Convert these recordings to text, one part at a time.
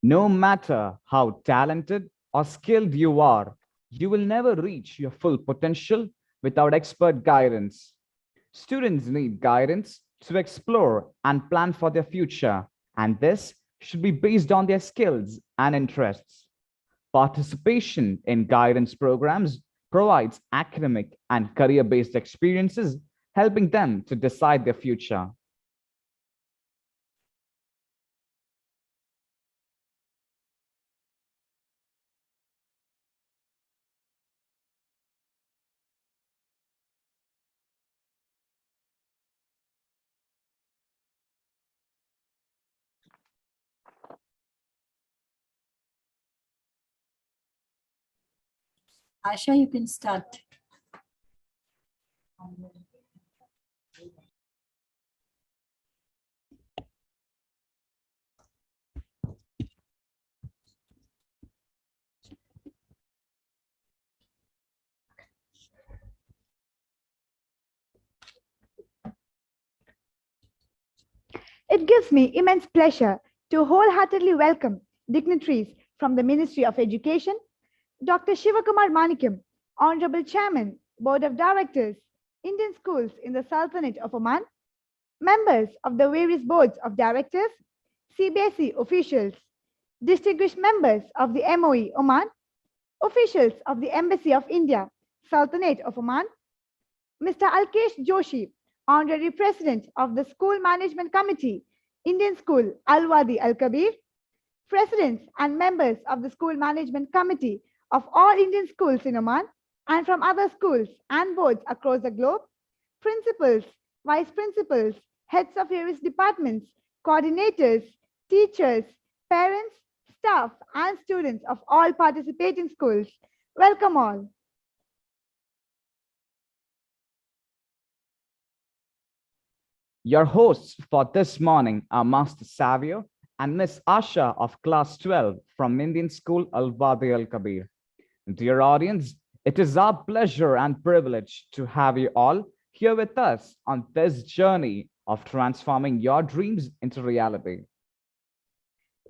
No matter how talented or skilled you are, you will never reach your full potential without expert guidance. Students need guidance to explore and plan for their future, and this should be based on their skills and interests. Participation in guidance programs provides academic and career based experiences, helping them to decide their future. Asha, you can start. It gives me immense pleasure to wholeheartedly welcome dignitaries from the Ministry of Education, Dr. Shivakumar Manikyam, Honorable Chairman, Board of Directors, Indian Schools in the Sultanate of Oman, members of the various boards of directors, CBSE officials, distinguished members of the MOE Oman, officials of the Embassy of India, Sultanate of Oman, Mr. Alkesh Joshi, Honorary President of the School Management Committee, Indian School Al-Wadi Al-Kabir, Presidents and members of the School Management Committee of all Indian schools in Oman and from other schools and boards across the globe, principals, vice principals, heads of various departments, coordinators, teachers, parents, staff, and students of all participating schools. Welcome all. Your hosts for this morning are Master Savio and Miss Asha of Class 12 from Indian School Al-Wadi Al-Kabir. Dear audience, it is our pleasure and privilege to have you all here with us on this journey of transforming your dreams into reality.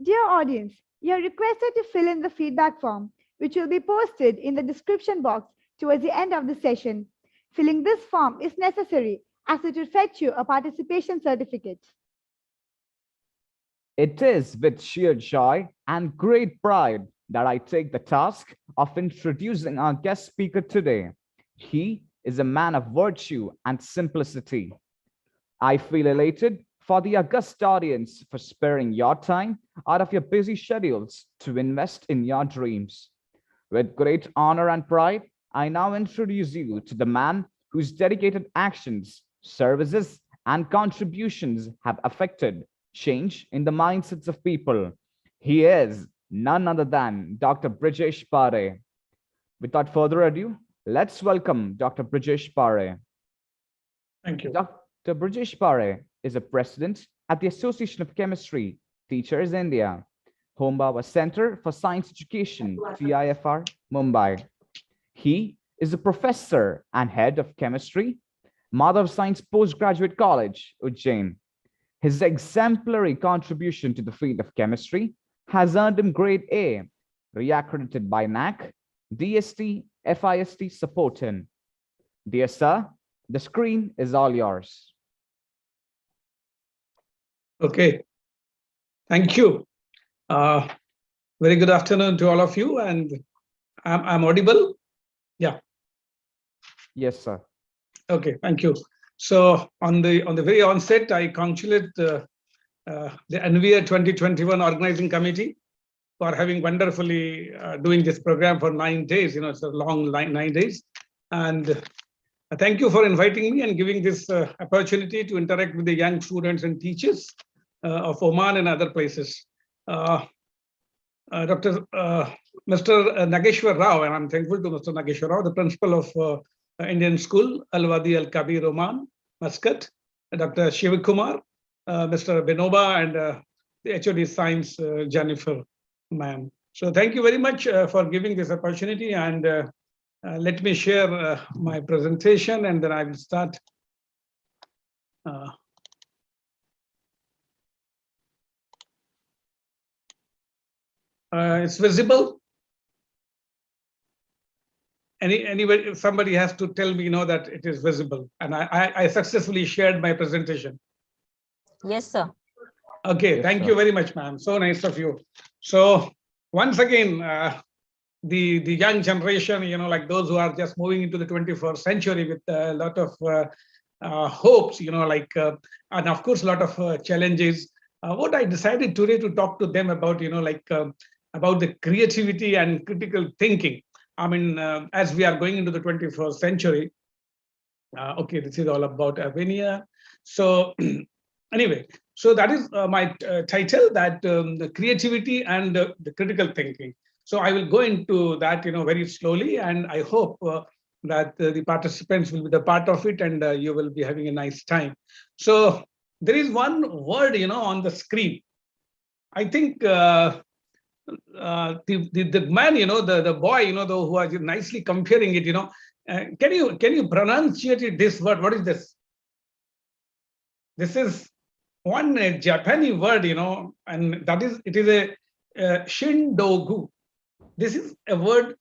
Dear audience, you are requested to fill in the feedback form, which will be posted in the description box towards the end of the session. Filling this form is necessary as it will fetch you a participation certificate. It is with sheer joy and great pride that I take the task of introducing our guest speaker today. He is a man of virtue and simplicity. I feel elated for the august audience for sparing your time out of your busy schedules to invest in your dreams. With great honor and pride, I now introduce you to the man whose dedicated actions, services, and contributions have affected change in the mindsets of people. He is none other than Dr. Brijesh Pare. Without further ado, let's welcome Dr. Brijesh Pare. Thank you. Dr. Brijesh Pare is a president at the Association of Chemistry Teachers India, Hombaba Center for Science Education, TIFR, Mumbai. He is a professor and head of chemistry, Mother of Science Postgraduate College, Ujjain. His exemplary contribution to the field of chemistry has earned him grade A, reaccredited by NAC, DST, FIST support in. Dear sir, the screen is all yours. Okay, thank you. Very good afternoon to all of you, and I'm audible? Yeah. Yes, sir. Okay, thank you. So on the very onset, I congratulate the AVENIR 2021 organizing committee for having wonderfully doing this program for 9 days. You know, it's a long 9 days, and thank you for inviting me and giving this opportunity to interact with the young students and teachers of Oman and other places. Mr. Nageshwar Rao, and I'm thankful to Mr. Nageshwar Rao, the principal of Indian School, Al-Wadi Al-Kabir, Oman, Muscat, Dr. Shivakumar, Mr. Benoba, and the HOD Science, Jennifer, ma'am. So thank you very much for giving this opportunity, and let me share my presentation, and then I will start. It's visible. Anybody, somebody has to tell me, that it is visible. And I successfully shared my presentation. Yes, sir. Okay, Yes, thank sir. you very much, ma'am. So nice of you. So once again, the young generation, like those who are just moving into the 21st century with a lot of hopes, and of course, a lot of challenges. What I decided today to talk to them about, about the creativity and critical thinking. I mean, as we are going into the 21st century, okay, this is all about AVENIR. So anyway, so that is my title, that the creativity and the critical thinking. So I will go into that, very slowly, and I hope that the participants will be the part of it, and you will be having a nice time. So there is one word, on the screen. I think the man, the boy, who was nicely comparing it, can you pronunciate this word? What is this? This is one Japanese word, and that is, it is a shindogu. This is a word,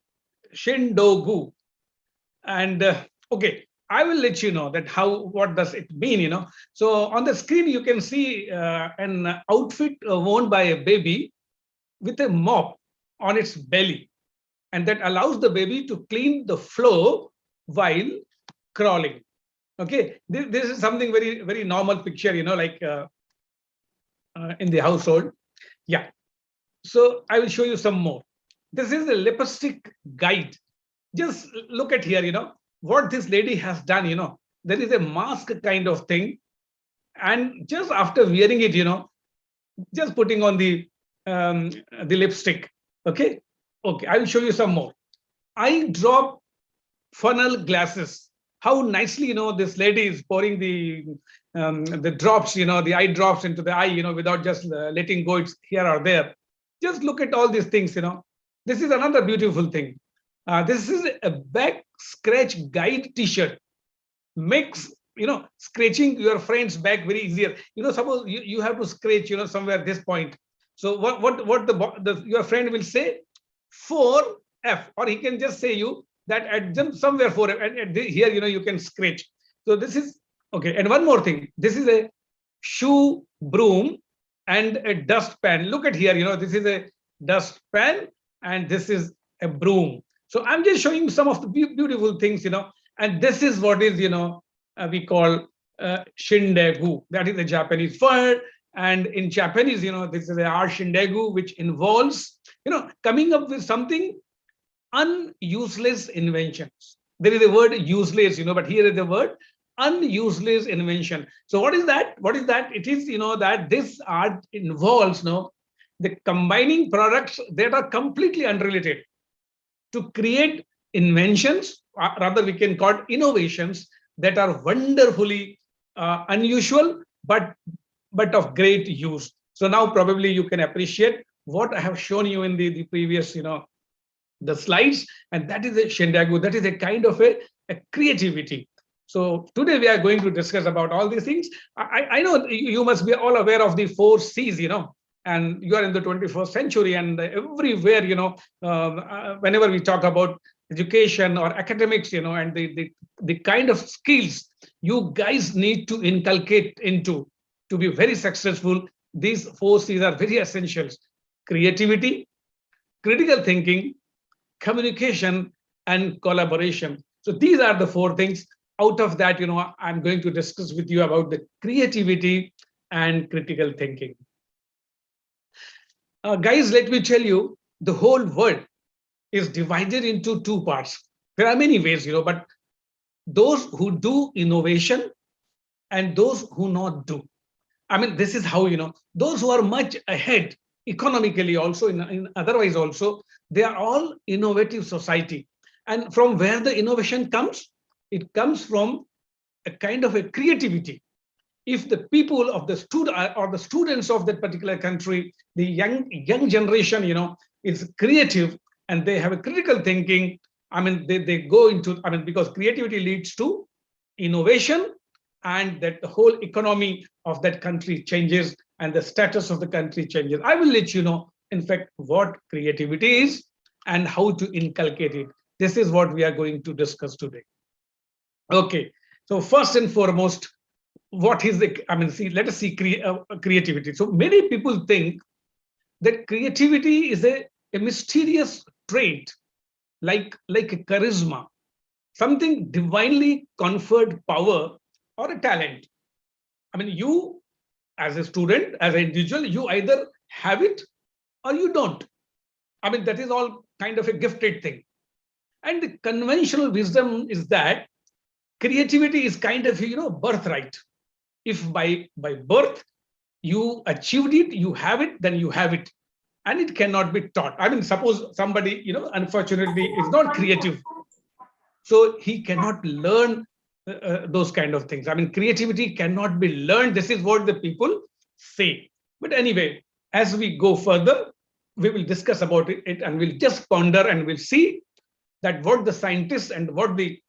shindogu. And okay, I will let you know that what does it mean, So on the screen, you can see an outfit worn by a baby with a mop on its belly, and that allows the baby to clean the floor while crawling. Okay, this is something very, very normal picture, like in the household. Yeah. So I will show you some more. This is a lipstick guide. Just look at here, what this lady has done, there is a mask kind of thing. And just after wearing it, just putting on the lipstick. Okay. Okay. I will show you some more. Eye drop funnel glasses. How nicely, this lady is pouring the drops, the eye drops into the eye, without just letting go it's here or there. Just look at all these things, This is another beautiful thing. This is a back scratch guide T-shirt. Makes, scratching your friend's back very easier. Suppose you have to scratch, somewhere this point. So what your friend will say? 4F, or he can just say you that at somewhere 4F, and here, you can scratch. So this is okay. And one more thing, this is a shoe broom and a dustpan. Look at here, this is a dustpan and this is a broom. So I'm just showing some of the beautiful things, and this is what is, we call shindegu. That is a Japanese word. And in Japanese, this is a shindegu, which involves, coming up with something unuseless inventions. There is a word useless, but here is the word unuseless invention. So what is that? What is that? It is, that this art involves, the combining products that are completely unrelated to create inventions, rather we can call it innovations, that are wonderfully unusual, but of great use. So now probably you can appreciate what I have shown you in the previous, the slides, and that is a shindagu. That is a kind of a creativity. So today we are going to discuss about all these things. I know you must be all aware of the 4 C's, and you are in the 21st century, and everywhere, whenever we talk about education or academics, and the kind of skills you guys need to inculcate into to be very successful, these 4 C's are very essentials: creativity, critical thinking, communication, and collaboration. So these are the 4 things. Out of that, I'm going to discuss with you about the creativity and critical thinking. Guys, let me tell you, the whole world is divided into 2 parts. There are many ways, but those who do innovation and those who not do. I mean, this is how, those who are much ahead economically also, in otherwise also, they are all innovative society. And from where the innovation comes, it comes from a kind of a creativity. If the people of the student or the students of that particular country, the young generation, is creative and they have a critical thinking, I mean, they go into, because creativity leads to innovation, and that the whole economy of that country changes and the status of the country changes. I will let you know in fact, what creativity is and how to inculcate it. This is what we are going to discuss today. Okay, so first and foremost, what is the, let us see creativity. So many people think that creativity is a mysterious trait, like a charisma, something divinely conferred power or a talent. You as a student, as an individual, you either have it or you don't. That is all kind of a gifted thing. And the conventional wisdom is that creativity is kind of, birthright. If by birth you achieved it, you have it, then you have it. And it cannot be taught. Suppose somebody, unfortunately is not creative. So he cannot learn those kind of things. Creativity cannot be learned. This is what the people say. But anyway, as we go further, we will discuss about it and we'll just ponder and we'll see that what the scientists and what the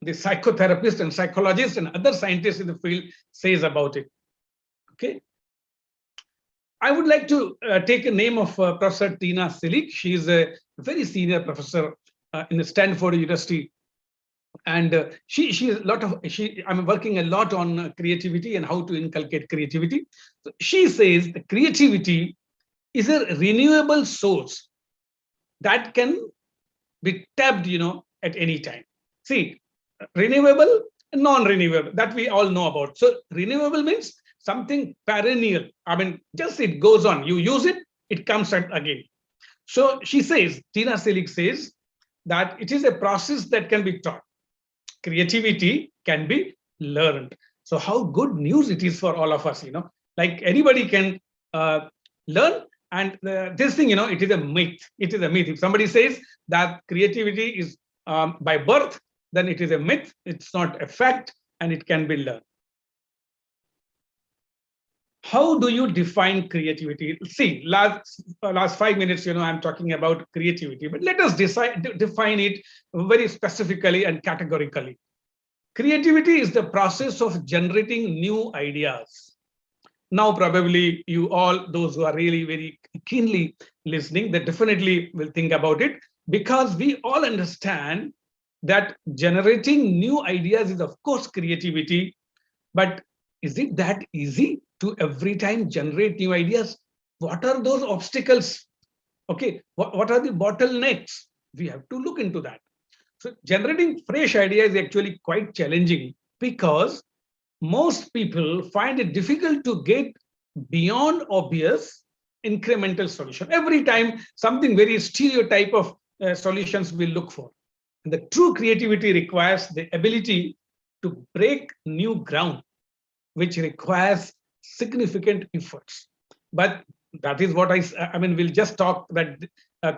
psychotherapists and psychologists and other scientists in the field says about it. Okay. I would like to take a name of Professor Tina Selig. She is a very senior professor in the Stanford University. And I'm working a lot on creativity and how to inculcate creativity. So she says the creativity is a renewable source that can be tapped, at any time. See, renewable and non-renewable, that we all know about. So renewable means something perennial. Just it goes on. You use it, it comes out again. So she says, Tina Selig says that it is a process that can be taught. Creativity can be learned. So how good news it is for all of us, like anybody can learn. And this thing, it is a myth. It is a myth. If somebody says that creativity is by birth, then it is a myth. It's not a fact, and it can be learned. How do you define creativity? See, last 5 minutes, I'm talking about creativity, but let us define it very specifically and categorically. Creativity is the process of generating new ideas. Now, probably you all, those who are really very keenly listening, they definitely will think about it, because we all understand that generating new ideas is, of course, creativity. But is it that easy to every time generate new ideas? What are those obstacles? Okay, what are the bottlenecks? We have to look into that. So generating fresh ideas is actually quite challenging, because most people find it difficult to get beyond obvious incremental solution. Every time something very stereotype of solutions we look for. And the true creativity requires the ability to break new ground, which requires significant efforts. But that is what we'll just talk that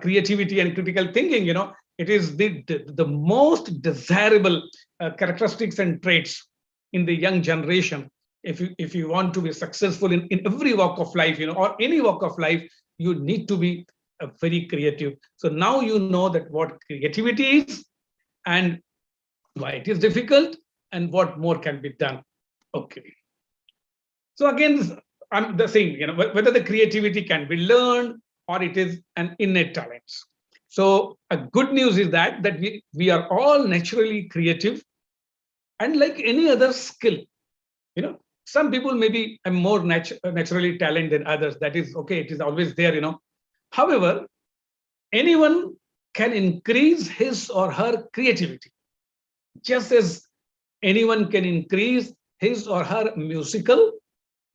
creativity and critical thinking, it is the most desirable characteristics and traits in the young generation. If you want to be successful in every walk of life, or any walk of life, you need to be very creative. So now you know that what creativity is and why it is difficult and what more can be done. Okay. So again, I'm the same, whether the creativity can be learned or it is an innate talent. So a good news is that we are all naturally creative, and like any other skill, some people maybe are more naturally talented than others. That is okay. It is always there, However, anyone can increase his or her creativity, just as anyone can increase his or her musical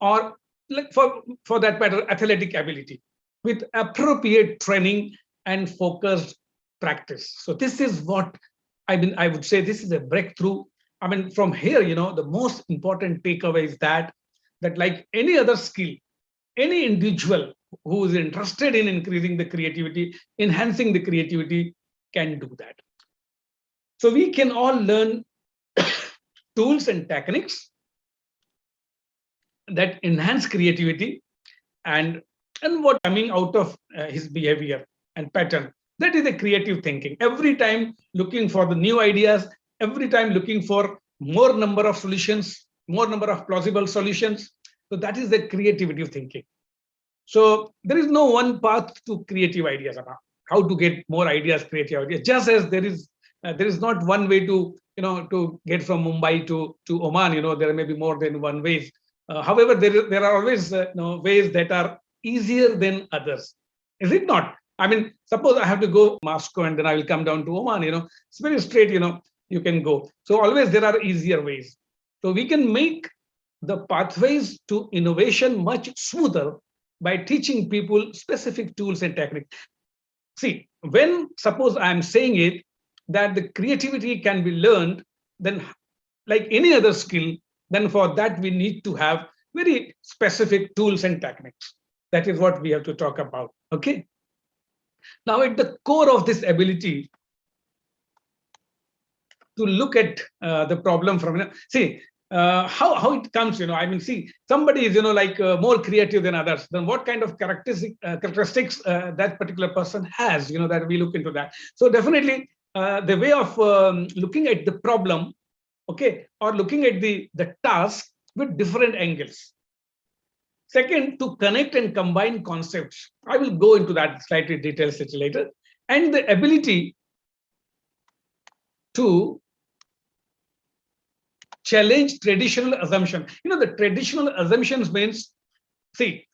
or, like for that matter, athletic ability with appropriate training and focused practice. So this is what I would say this is a breakthrough. From here, the most important takeaway is that like any other skill, any individual who is interested in increasing the creativity, enhancing the creativity, can do that. So we can all learn tools and techniques that enhance creativity and what coming out of his behavior and pattern. That is the creative thinking. Every time looking for the new ideas, every time looking for more number of solutions, more number of plausible solutions. So that is the creativity thinking. So there is no one path to creative ideas about how to get more ideas, creative ideas. Just as there is not one way to to get from Mumbai to Oman. There may be more than one ways. However, there are always ways that are easier than others. Is it not? I mean, suppose I have to go Moscow and then I will come down to Oman. It's very straight. You can go. So always there are easier ways. So we can make the pathways to innovation much smoother by teaching people specific tools and techniques. See, when suppose I'm saying it that the creativity can be learned, then like any other skill, then for that we need to have very specific tools and techniques. That is what we have to talk about. Okay. Now, at the core of this ability to look at the problem from, see, how it comes, I mean, see, somebody is, like more creative than others, then what kind of characteristics that particular person has, that we look into that. So definitely the way of looking at the problem, okay, or looking at the task with different angles. Second, to connect and combine concepts. I will go into that slightly details later. And the ability to challenge traditional assumption. The traditional assumptions means, see,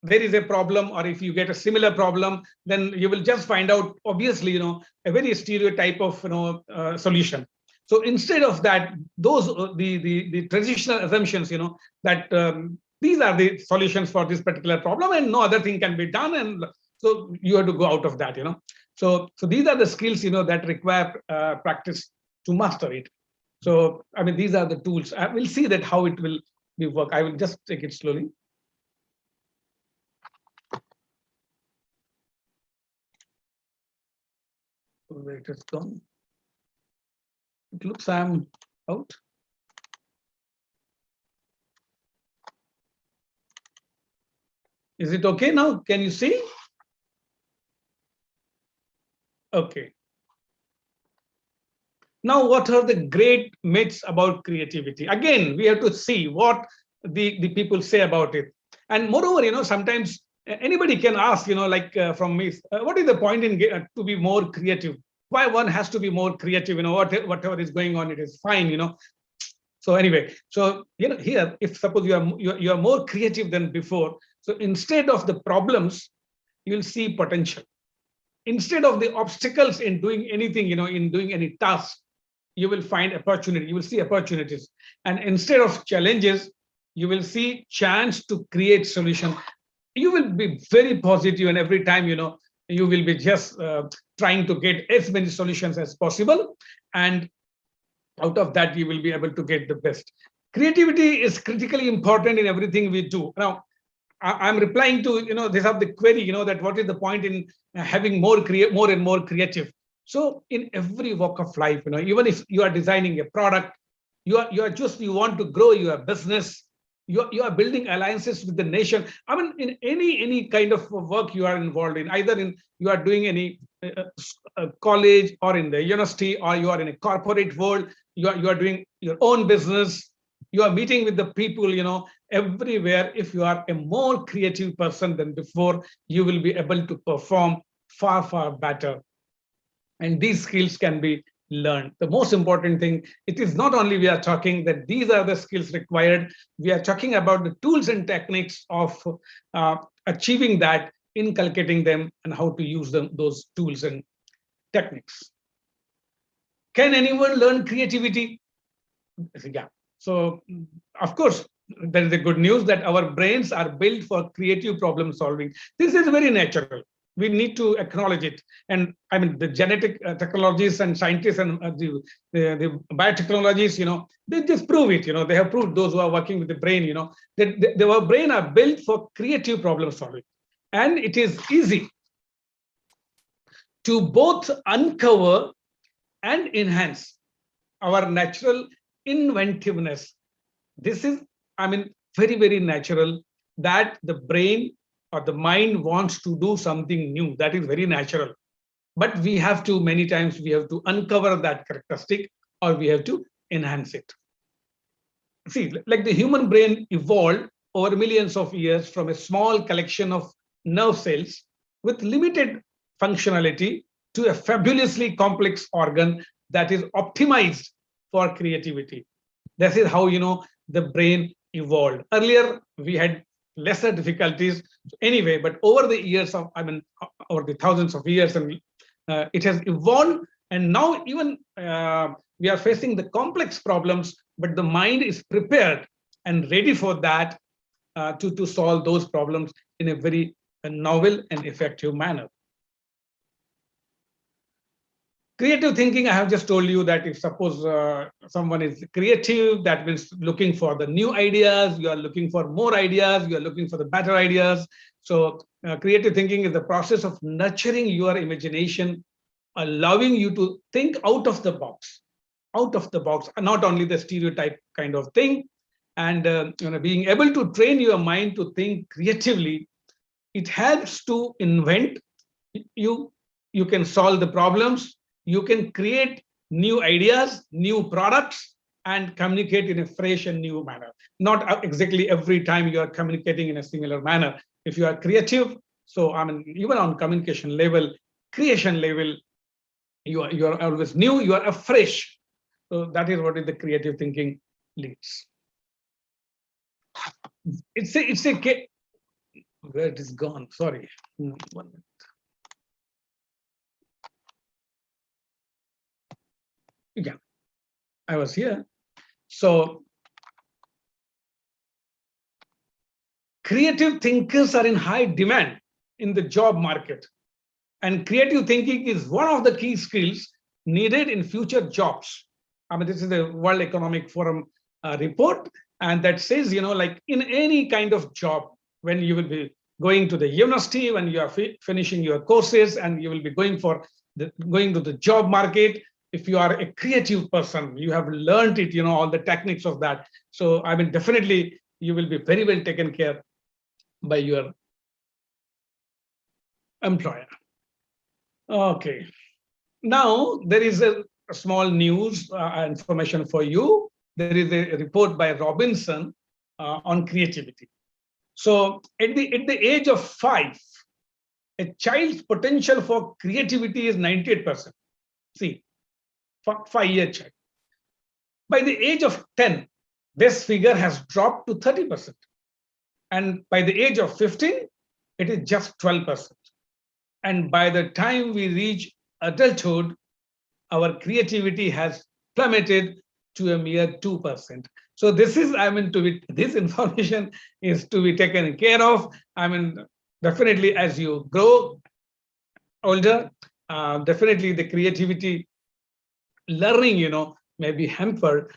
there is a problem, or if you get a similar problem, then you will just find out, obviously, a very stereotype of, solution. So instead of that, those the traditional assumptions, that these are the solutions for this particular problem, and no other thing can be done, and so you have to go out of that. So these are the skills, that require practice to master it. So, I mean, these are the tools. We'll see that how it will be work. I will just take it slowly. Where it has gone. It looks I'm out. Is it okay now? Can you see? Okay. Now, what are the great myths about creativity? Again, we have to see what the people say about it. And moreover, sometimes anybody can ask, like from me, what is the point in to be more creative? Why one has to be more creative? Whatever is going on, it is fine. So anyway, so here, if suppose you are more creative than before, so instead of the problems, you'll see potential. Instead of the obstacles in doing anything, in doing any task, you will find opportunity. You will see opportunities, and instead of challenges, you will see chance to create solution. You will be very positive, and every time you will be just trying to get as many solutions as possible, and out of that you will be able to get the best. Creativity is critically important in everything we do. Now, I'm replying to this of the query, that what is the point in having more and more creative. So in every walk of life, even if you are designing a product, you want to grow your business, you are building alliances with the nation. I mean, in any kind of work you are involved in, either you are doing any college or in the university, or you are in a corporate world, you are doing your own business, you are meeting with the people, everywhere. If you are a more creative person than before, you will be able to perform far better. And these skills can be learned. The most important thing, it is not only we are talking that these are the skills required, we are talking about the tools and techniques of achieving that, inculcating them, and how to use them, those tools and techniques. Can anyone learn creativity? Yeah. So, of course, there is a good news that our brains are built for creative problem solving. This is very natural. We need to acknowledge it. And I mean, the genetic technologists and scientists and the biotechnologies, they just prove it. They have proved, those who are working with the brain, that our brain are built for creative problem solving. And it is easy to both uncover and enhance our natural inventiveness. This is, I mean, very natural, that the brain or the mind wants to do something new. That is very natural. But we have to, many times, we have to uncover that characteristic, or we have to enhance it. See, like the human brain evolved over millions of years from a small collection of nerve cells with limited functionality to a fabulously complex organ that is optimized for creativity. This is how the brain evolved. Earlier, we had lesser difficulties anyway, but over the years of, over the thousands of years, and it has evolved. And now even we are facing the complex problems, but the mind is prepared and ready for that to solve those problems in a very novel and effective manner. Creative thinking, I have just told you that if suppose someone is creative, that means looking for the new ideas, you are looking for more ideas, you are looking for the better ideas. So creative thinking is the process of nurturing your imagination, allowing you to think out of the box, not only the stereotype kind of thing. And being able to train your mind to think creatively, it helps to invent. You can solve the problems, you can create new ideas, new products, and communicate in a fresh and new manner. Not exactly every time you are communicating in a similar manner. If you are creative, so even on communication level, creation level, you are always new, you are afresh. So that is what is the creative thinking leads. It's a where it is gone. Sorry, 1 minute. Yeah, I was here. So creative thinkers are in high demand in the job market, and creative thinking is one of the key skills needed in future jobs. This is the World Economic Forum report, and that says, like in any kind of job, when you will be going to the university, when you are finishing your courses, and you will be going to the job market. If you are a creative person, you have learned it, all the techniques of that. So definitely you will be very well taken care by your employer. Okay. Now there is a small news information for you. There is a report by Robinson on creativity. So at the age of 5, a child's potential for creativity is 98%. See, 5-year child. By the age of 10, this figure has dropped to 30%. And by the age of 15, it is just 12%. And by the time we reach adulthood, our creativity has plummeted to a mere 2%. So this is, this information is to be taken care of. Definitely as you grow older, definitely the creativity learning, may be hampered.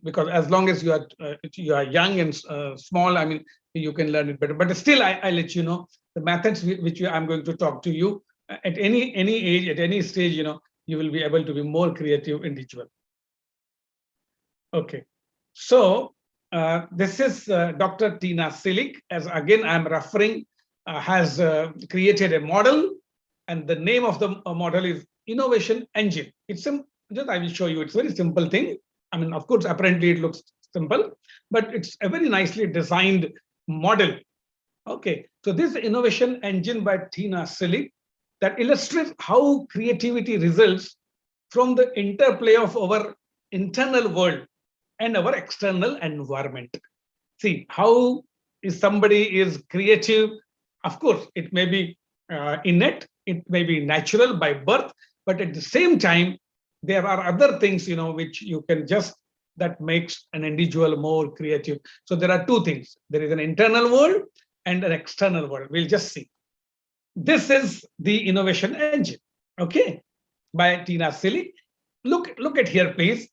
Because as long as you are young and small, you can learn it better. But still, I let you know the methods which I'm going to talk to you at any age, at any stage. You will be able to be more creative individual. Okay, so this is Dr. Tina Silic, as again I'm referring, has created a model, and the name of the model is Innovation Engine. I will show you. It's a very simple thing. Of course, apparently it looks simple, but it's a very nicely designed model. Okay, so this Innovation Engine by Tina Silic that illustrates how creativity results from the interplay of our internal world and our external environment. See, how is somebody is creative? Of course, it may be innate, it may be natural by birth, but at the same time, there are other things, which you can that makes an individual more creative. So there are two things. There is an internal world and an external world. We'll just see. This is the Innovation Engine, okay, by Tina Silic. Look at here, please.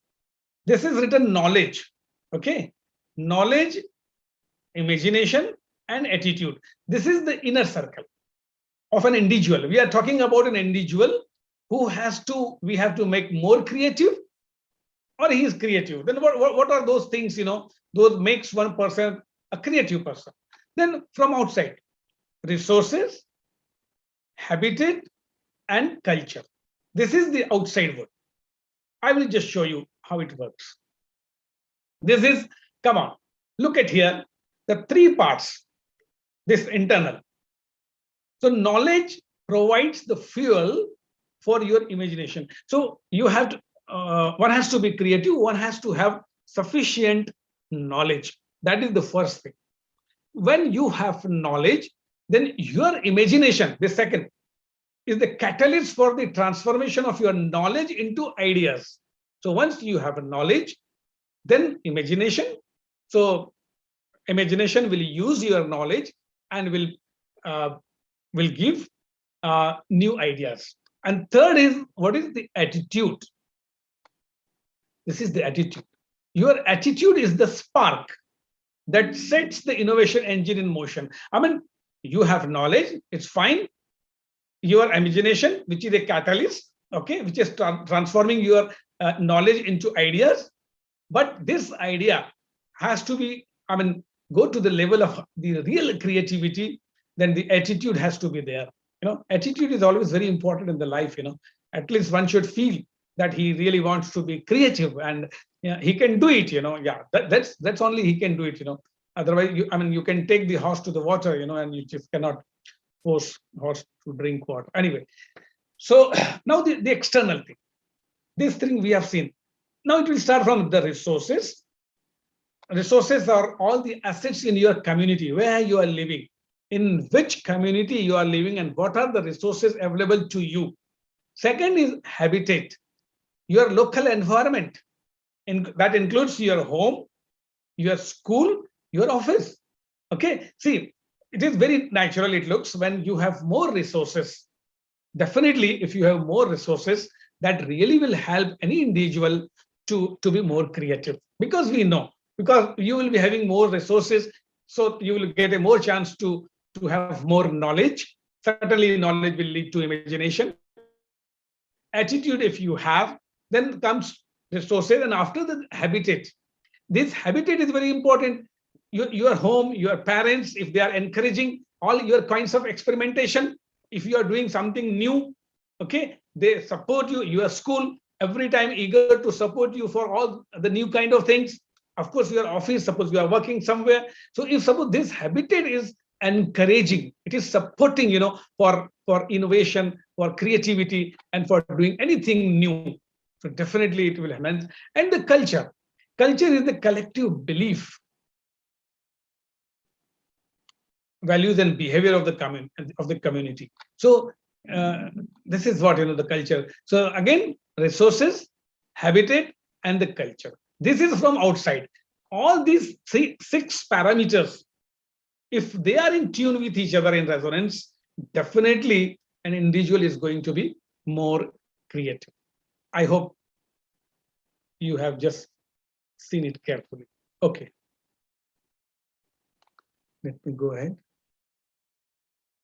This is written knowledge, okay? Knowledge, imagination, and attitude. This is the inner circle of an individual. We are talking about an individual who we have to make more creative, or he is creative. Then what are those things, those makes one person a creative person? Then from outside, resources, habitat, and culture. This is the outside world. I will just show you how it works. This is, come on, look at here, the 3 parts, this internal. So knowledge provides the fuel for your imagination. So you have to, one has to be creative, one has to have sufficient knowledge. That is the first thing. When you have knowledge, then your imagination, the second, is the catalyst for the transformation of your knowledge into ideas. So once you have a knowledge, then imagination. So imagination will use your knowledge and will give new ideas. And third is, what is the attitude? This is the attitude. Your attitude is the spark that sets the innovation engine in motion. I mean, you have knowledge, it's fine. Your imagination, which is a catalyst, okay, which is transforming your knowledge into ideas. But this idea has to be, I mean, go to the level of the real creativity, then the attitude has to be there. You know, attitude is always very important in the life, you know. At least one should feel that he really wants to be creative and he can do it, you know. Yeah, that's only he can do it, you know. Otherwise, I mean, you can take the horse to the water, you know, and you just cannot force horse to drink water. Anyway, so now the external thing. This thing we have seen. Now it will start from the resources. Resources are all the assets in your community, where you are living, in which community you are living, and what are the resources available to you. Second is habitat, your local environment. That includes your home, your school, your office. Okay, see, it is very natural, it looks, when you have more resources. Definitely, if you have more resources, that really will help any individual to be more creative. Because we know, because you will be having more resources, so you will get a more chance to have more knowledge. Certainly, knowledge will lead to imagination. Attitude, if you have, then comes resources, and after the habitat. This habitat is very important. Your home, your parents, if they are encouraging all your kinds of experimentation, if you are doing something new, okay, they support you. Your school, every time eager to support you for all the new kind of things. Of course, your office, suppose you are working somewhere. So if suppose this habitat is encouraging, it is supporting, you know, for innovation, for creativity, and for doing anything new. So definitely it will enhance. And the culture. Culture is the collective belief, values, and behavior of the community. So this is what, you know, the culture. So again, resources, habitat, and the culture. This is from outside. All these six parameters, if they are in tune with each other, in resonance, definitely an individual is going to be more creative. I hope you have just seen it carefully. Okay. Let me go ahead.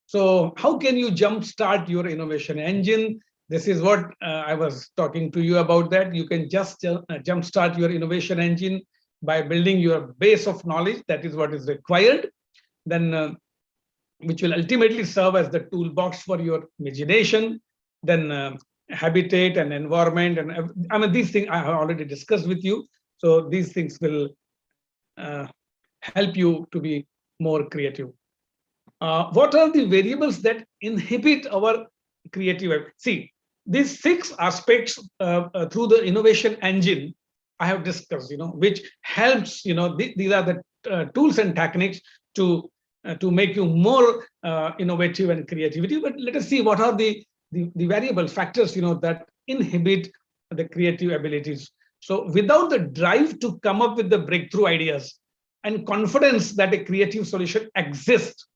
So how can you jumpstart your innovation engine? This is what I was talking to you about, that you can just jumpstart your innovation engine by building your base of knowledge. That is what is required. Then which will ultimately serve as the toolbox for your imagination. Then habitat and environment. And I mean, these things I have already discussed with you. So these things will help you to be more creative. What are the variables that inhibit our creative? See, these six aspects through the innovation engine I have discussed, you know, which helps, you know, these are the tools and techniques to make you more innovative and creativity. But let us see what are the variable factors, you know, that inhibit the creative abilities. So without the drive to come up with the breakthrough ideas and confidence that a creative solution exists,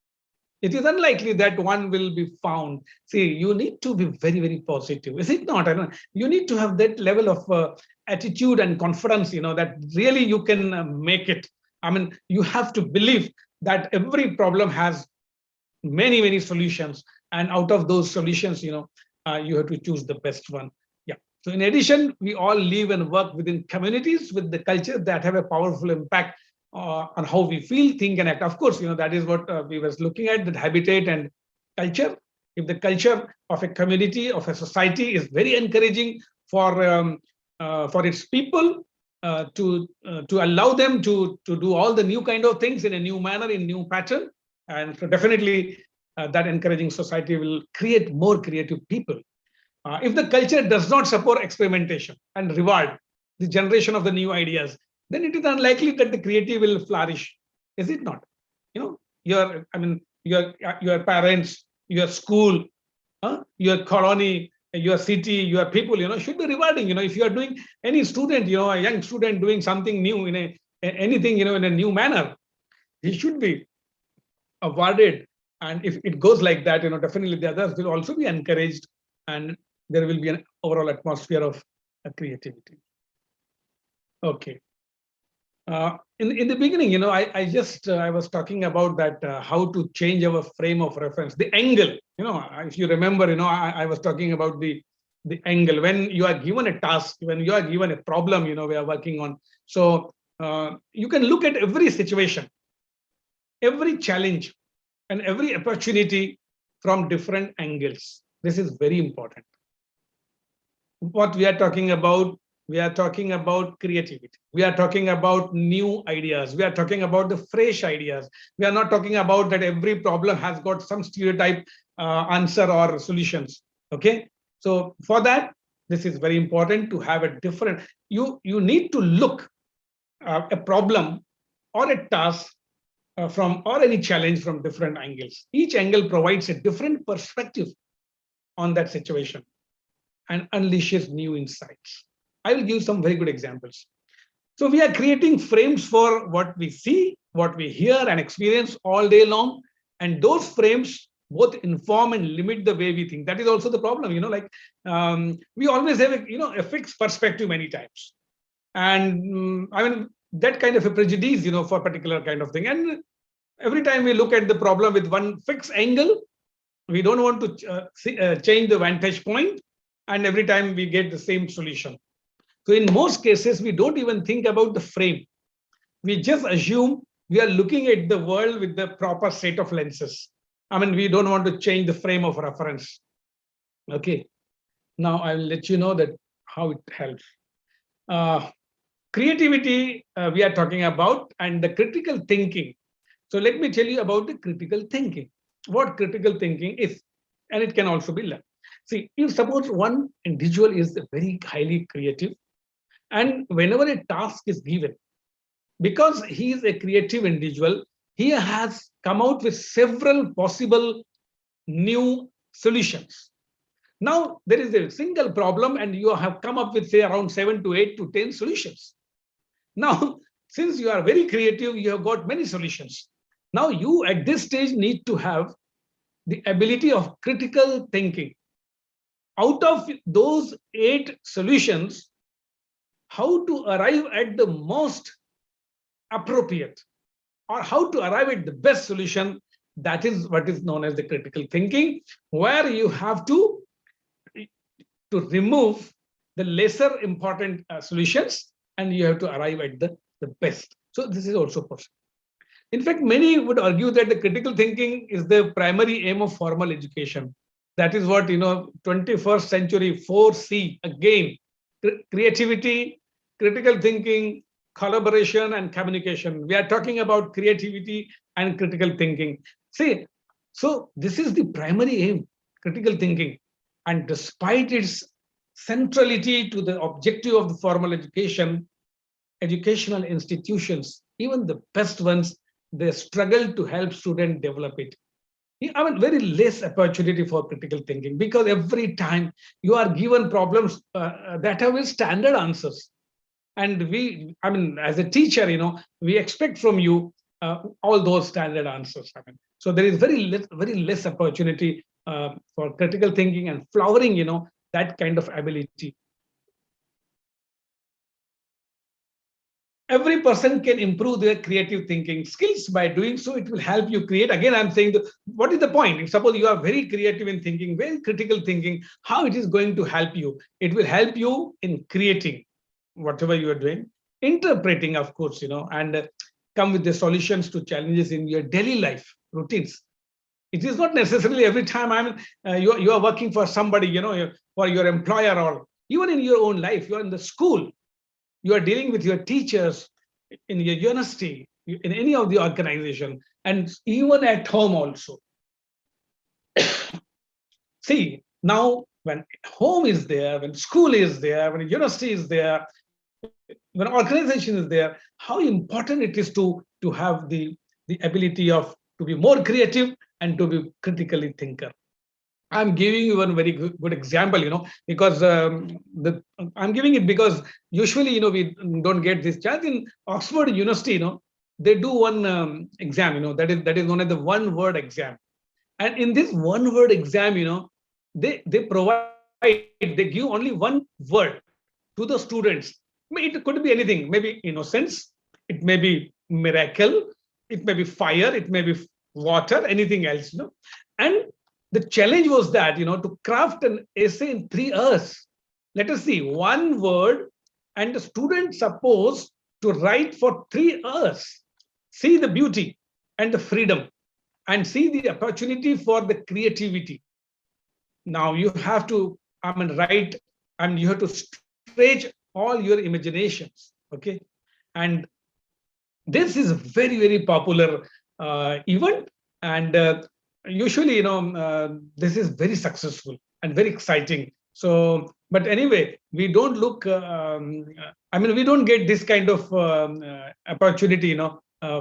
it is unlikely that one will be found. See, you need to be very, very positive. Is it not? I don't know. You need to have that level of attitude and confidence, you know, that really you can make it. I mean, you have to believe that every problem has many, many solutions. And out of those solutions, you know, you have to choose the best one. Yeah. So in addition, we all live and work within communities with the culture that have a powerful impact on how we feel, think, and act. Of course, you know, that is what we was looking at, that habitat and culture. If the culture of a community, of a society is very encouraging for its people, to allow them to do all the new kind of things in a new manner, in new pattern, and so definitely that encouraging society will create more creative people. If the culture does not support experimentation and reward the generation of the new ideas, then it is unlikely that the creative will flourish, is it not? Your parents, your school, your colony, your city, your people, should be rewarding. If you are doing any student, a young student doing something new in anything, in a new manner, he should be awarded. And if it goes like that, definitely the others will also be encouraged, and there will be an overall atmosphere of creativity. Okay. In the beginning, I was talking about that how to change our frame of reference, the angle. If you remember, I was talking about the angle when you are given a task, when you are given a problem, we are working on. So you can look at every situation, every challenge, and every opportunity from different angles. This is very important. What we are talking about creativity. We are talking about new ideas. We are talking about the fresh ideas. We are not talking about that every problem has got some stereotype answer or solutions. Okay. So for that, this is very important to have a different, you need to look a problem or a task or any challenge from different angles. Each angle provides a different perspective on that situation and unleashes new insights. I will give some very good examples. So we are creating frames for what we see, what we hear and experience all day long. And those frames both inform and limit the way we think. That is also the problem, we always have a fixed perspective many times. And that kind of a prejudice, for a particular kind of thing. And every time we look at the problem with one fixed angle, we don't want to change the vantage point. And every time we get the same solution. So in most cases, we don't even think about the frame. We just assume we are looking at the world with the proper set of lenses. We don't want to change the frame of reference. Okay. Now I will let you know that how it helps. Creativity we are talking about, and the critical thinking. So let me tell you about the critical thinking. What critical thinking is, and it can also be learned. See, if suppose one individual is very highly creative, and whenever a task is given, because he is a creative individual, he has come out with several possible new solutions. Now, there is a single problem, and you have come up with, say, around 7 to 8 to 10 solutions. Now, since you are very creative, you have got many solutions. Now, you at this stage need to have the ability of critical thinking. Out of those 8 solutions, how to arrive at the most appropriate, or how to arrive at the best solution, that is what is known as the critical thinking, where you have to remove the lesser important solutions, and you have to arrive at the best. So this is also possible. In fact, many would argue that the critical thinking is the primary aim of formal education. That is what, 21st century 4C, again, creativity, critical thinking, collaboration, and communication. We are talking about creativity and critical thinking. See, so this is the primary aim, critical thinking. And despite its centrality to the objective of the formal education, educational institutions, even the best ones, they struggle to help students develop it. Very less opportunity for critical thinking, because every time you are given problems that have standard answers. And we, as a teacher, we expect from you all those standard answers. So there is very less opportunity for critical thinking and flowering, that kind of ability. Every person can improve their creative thinking skills. By doing so, it will help you create. Again, I'm saying, what is the point? If suppose you are very creative in thinking, very critical thinking, how it is going to help you? It will help you in creating whatever you are doing, interpreting, of course, and come with the solutions to challenges in your daily life routines. It is not necessarily every time you are working for somebody, for your employer, or even in your own life, you are in the school. You are dealing with your teachers in your university, in any of the organization, and even at home also. See, now when home is there, when school is there, when university is there, when organization is there, how important it is to have the ability of to be more creative and to be critically thinker. I'm giving you one very good example, because I'm giving it because usually, we don't get this chance in Oxford University. They do one exam, that is known as the one-word exam. And in this one-word exam, they give only one word to the students. It could be anything, maybe innocence, it may be miracle, it may be fire, it may be water, anything else. And the challenge was that, to craft an essay in 3 hours. Let us see, one word, and the student supposed to write for 3 hours. See the beauty and the freedom, and see the opportunity for the creativity. Now you have to, write, and you have to stretch all your imaginations. Okay. And this is a very, very popular event. And usually, this is very successful and very exciting. So, but anyway, we don't look, we don't get this kind of opportunity,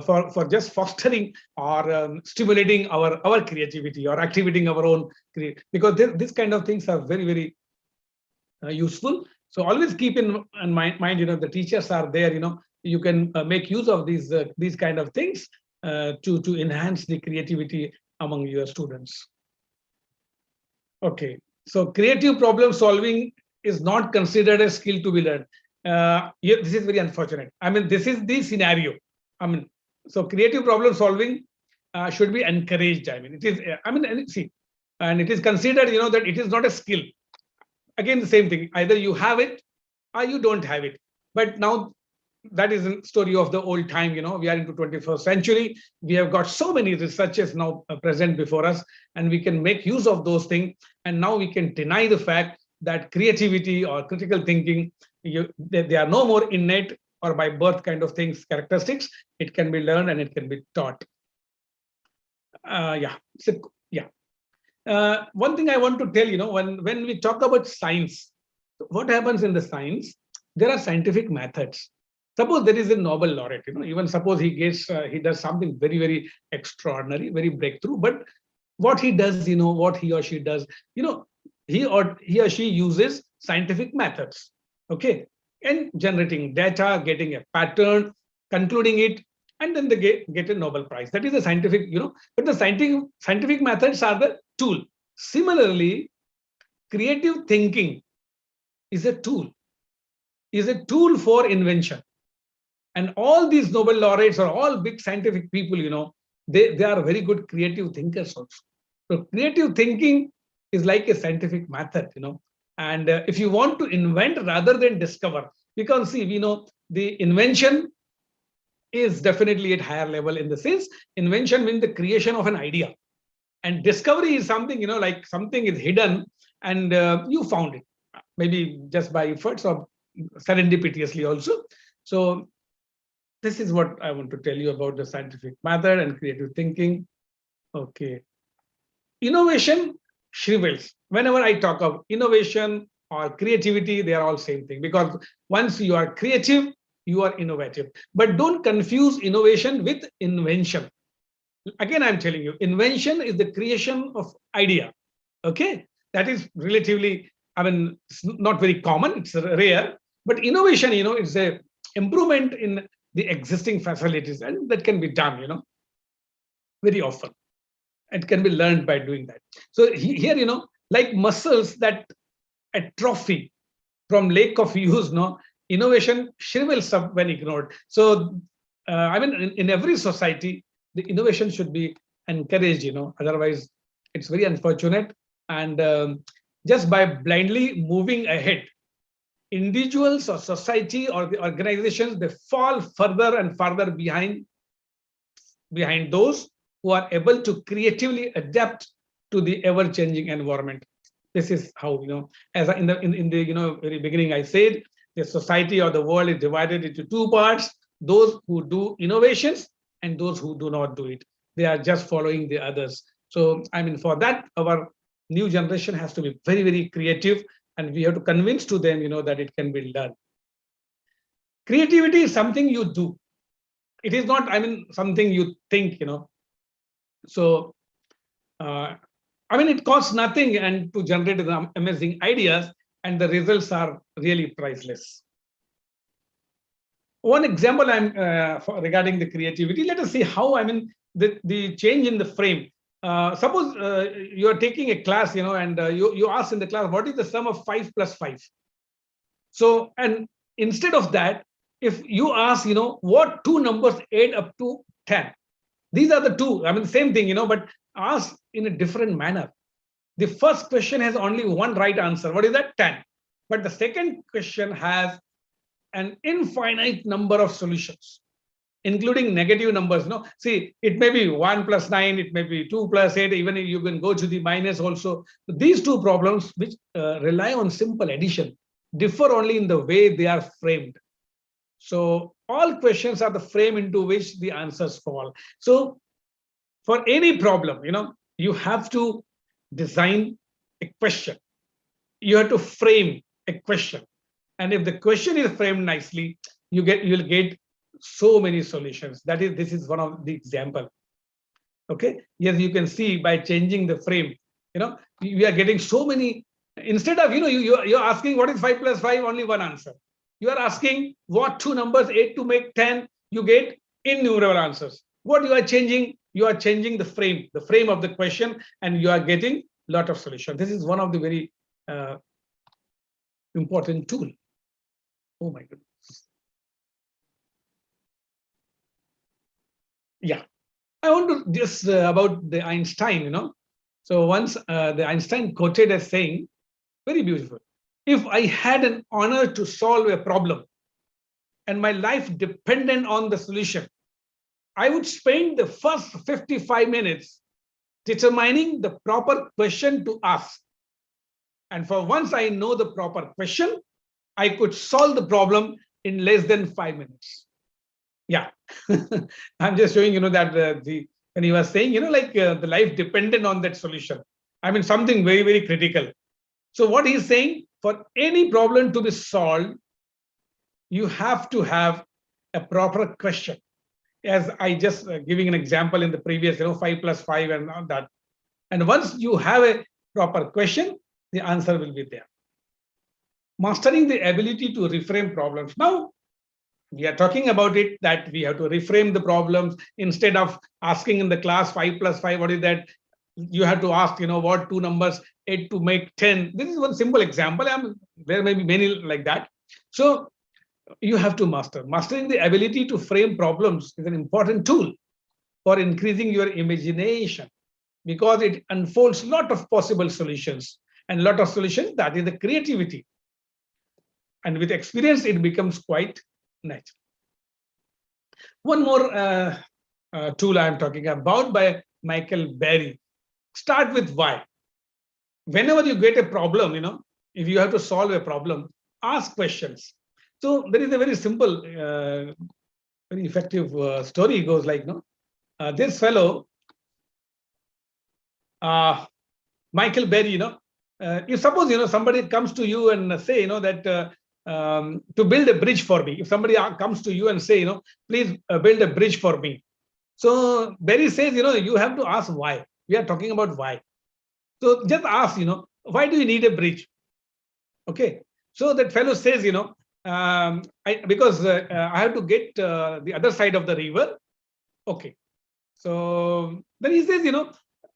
for just fostering or stimulating our creativity or activating our own because this kind of things are very, very useful. So always keep in mind, the teachers are there, you can make use of these kind of things to enhance the creativity among your students. Okay, so creative problem solving is not considered a skill to be learned. This is very unfortunate. This is the scenario. So creative problem solving should be encouraged. It is. See, and it is considered, that it is not a skill. Again, the same thing. Either you have it or you don't have it. But now that is a story of the old time. We are into 21st century. We have got so many researchers now present before us, and we can make use of those things. And now we can deny the fact that creativity or critical thinking, they are no more innate or by birth kind of things, characteristics. It can be learned and it can be taught. One thing I want to tell, when we talk about science, what happens in the science? There are scientific methods. Suppose there is a Nobel laureate, even suppose he does something very, very extraordinary, very breakthrough. But what he does, what he or she does, he or she uses scientific methods. Okay, and generating data, getting a pattern, concluding it, and then they get a Nobel Prize. That is the scientific, but the scientific methods are the tool. Similarly, creative thinking is a tool for invention. And all these Nobel laureates or all big scientific people, they are very good creative thinkers also. So creative thinking is like a scientific method, and if you want to invent rather than discover, because see, we know the invention is definitely at higher level, in the sense invention means the creation of an idea, and discovery is something, like something is hidden and you found it, maybe just by efforts or serendipitously also. So this is what I want to tell you about the scientific method and creative thinking. Okay. Innovation shrivels. Whenever I talk of innovation or creativity, they are all same thing, because once you are creative, you are innovative. But don't confuse innovation with invention. Again, I'm telling you, invention is the creation of idea. Okay, that is relatively, it's not very common, it's rare. But innovation, it's a improvement in the existing facilities, and that can be done, very often. It can be learned by doing that. So here, like muscles that atrophy from lack of use, innovation shrivels up when ignored. So, in every society, the innovation should be encouraged, otherwise it's very unfortunate. And just by blindly moving ahead, individuals or society or the organizations, they fall further and further behind those who are able to creatively adapt to the ever-changing environment. This is how, as in the very beginning I said, the society or the world is divided into two parts: those who do innovations and those who do not do it. They are just following the others. So, for that, our new generation has to be very, very creative, and we have to convince to them, that it can be done. Creativity is something you do. It is not, something you think, So, it costs nothing and to generate amazing ideas, and the results are really priceless. One example regarding the creativity, let us see how, the change in the frame. Suppose you are taking a class, and you ask in the class, what is the sum of 5 plus 5? So, and instead of that, if you ask, what two numbers add up to 10? These are the two, same thing, but ask in a different manner. The first question has only one right answer. What is that? 10. But the second question has an infinite number of solutions, including negative numbers. See, it may be 1 plus 9, it may be 2 plus 8, even you can go to the minus also. These two problems, which rely on simple addition, differ only in the way they are framed. So all questions are the frame into which the answers fall. So for any problem, you have to design a question. You have to frame a question. And if the question is framed nicely, you'll get so many solutions. This is one of the example. Okay. Yes, you can see by changing the frame, we are getting so many. Instead of, you're asking what is 5 plus 5, only one answer. You are asking what two numbers add to make 10, you get innumerable answers. What you are changing the frame of the question, and you are getting a lot of solutions. This is one of the very important tool. Oh my goodness. Yeah, I want to just about the Einstein, So once the Einstein quoted as saying, very beautiful, if I had an honor to solve a problem and my life depended on the solution, I would spend the first 55 minutes determining the proper question to ask. And for once I know the proper question, I could solve the problem in less than 5 minutes. Yeah, I'm just showing, that when he was saying, the life depended on that solution. Something very, very critical. So what he's saying, for any problem to be solved, you have to have a proper question. As I just giving an example in the previous, 5 plus 5 and all that. And once you have a proper question, the answer will be there. Mastering the ability to reframe problems. Now, we are talking about it, that we have to reframe the problems. Instead of asking in the class 5 plus 5, what is that? You have to ask, what two numbers add to make 10. This is one simple example. There may be many like that. So you have to master. Mastering the ability to frame problems is an important tool for increasing your imagination, because it unfolds a lot of possible solutions, and a lot of solutions, that is the creativity. And with experience, it becomes quite natural. One more tool I'm talking about by Michael Berry. Start with why. Whenever you get a problem, if you have to solve a problem, ask questions. So there is a very simple, very effective story. It goes like, this fellow, Michael Berry, you suppose, somebody comes to you and say, that to build a bridge for me. If somebody comes to you and say, please build a bridge for me. So Berry says, you have to ask why. We are talking about why. So just ask, why do you need a bridge? Okay. So that fellow says, because I have to get the other side of the river. Okay. So then he says,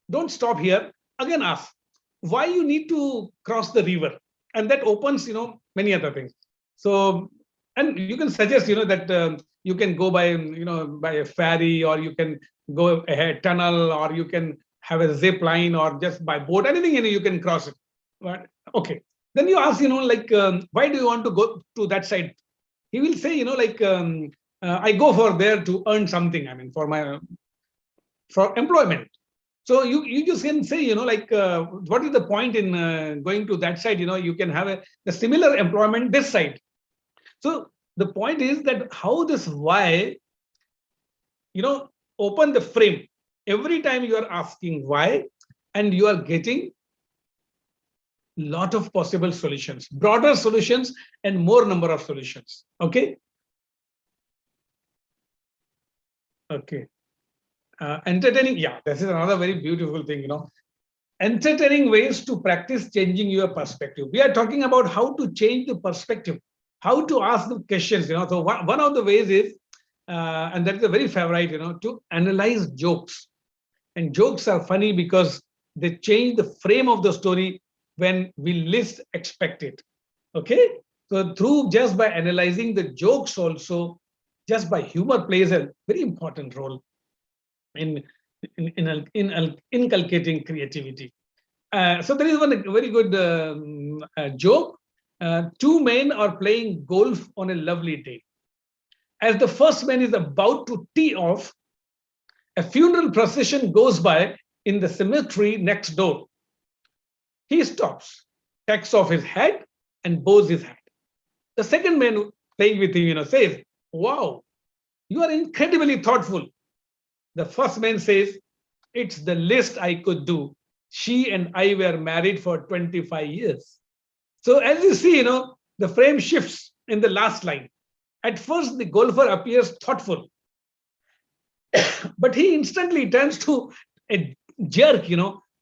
don't stop here. Again, ask why you need to cross the river. And that opens, many other things. So, and you can suggest, that you can go by, by a ferry, or you can go a tunnel, or you can have a zip line, or just by boat, anything, you can cross it. But okay. Then you ask, why do you want to go to that side? He will say, I go for there to earn something. For employment. So you just can say, what is the point in going to that side? You can have a similar employment this side. So the point is that how this why, open the frame. Every time you are asking why, and you are getting lot of possible solutions, broader solutions and more number of solutions. Okay. Okay. Entertaining. Yeah, this is another very beautiful thing, entertaining ways to practice changing your perspective. We are talking about how to change the perspective, how to ask the questions, So one of the ways is, and that is a very favorite, to analyze jokes. And jokes are funny because they change the frame of the story when we least expect it. Okay. So through just by analyzing the jokes also, just by humor plays a very important role in inculcating creativity. So there is one very good joke. Two men are playing golf on a lovely day. As the first man is about to tee off, a funeral procession goes by in the cemetery next door. He stops, takes off his hat, and bows his hat. The second man playing with him, says, "Wow, you are incredibly thoughtful." The first man says, "It's the least I could do. She and I were married for 25 years. So as you see, the frame shifts in the last line. At first, the golfer appears thoughtful, but he instantly turns to a jerk,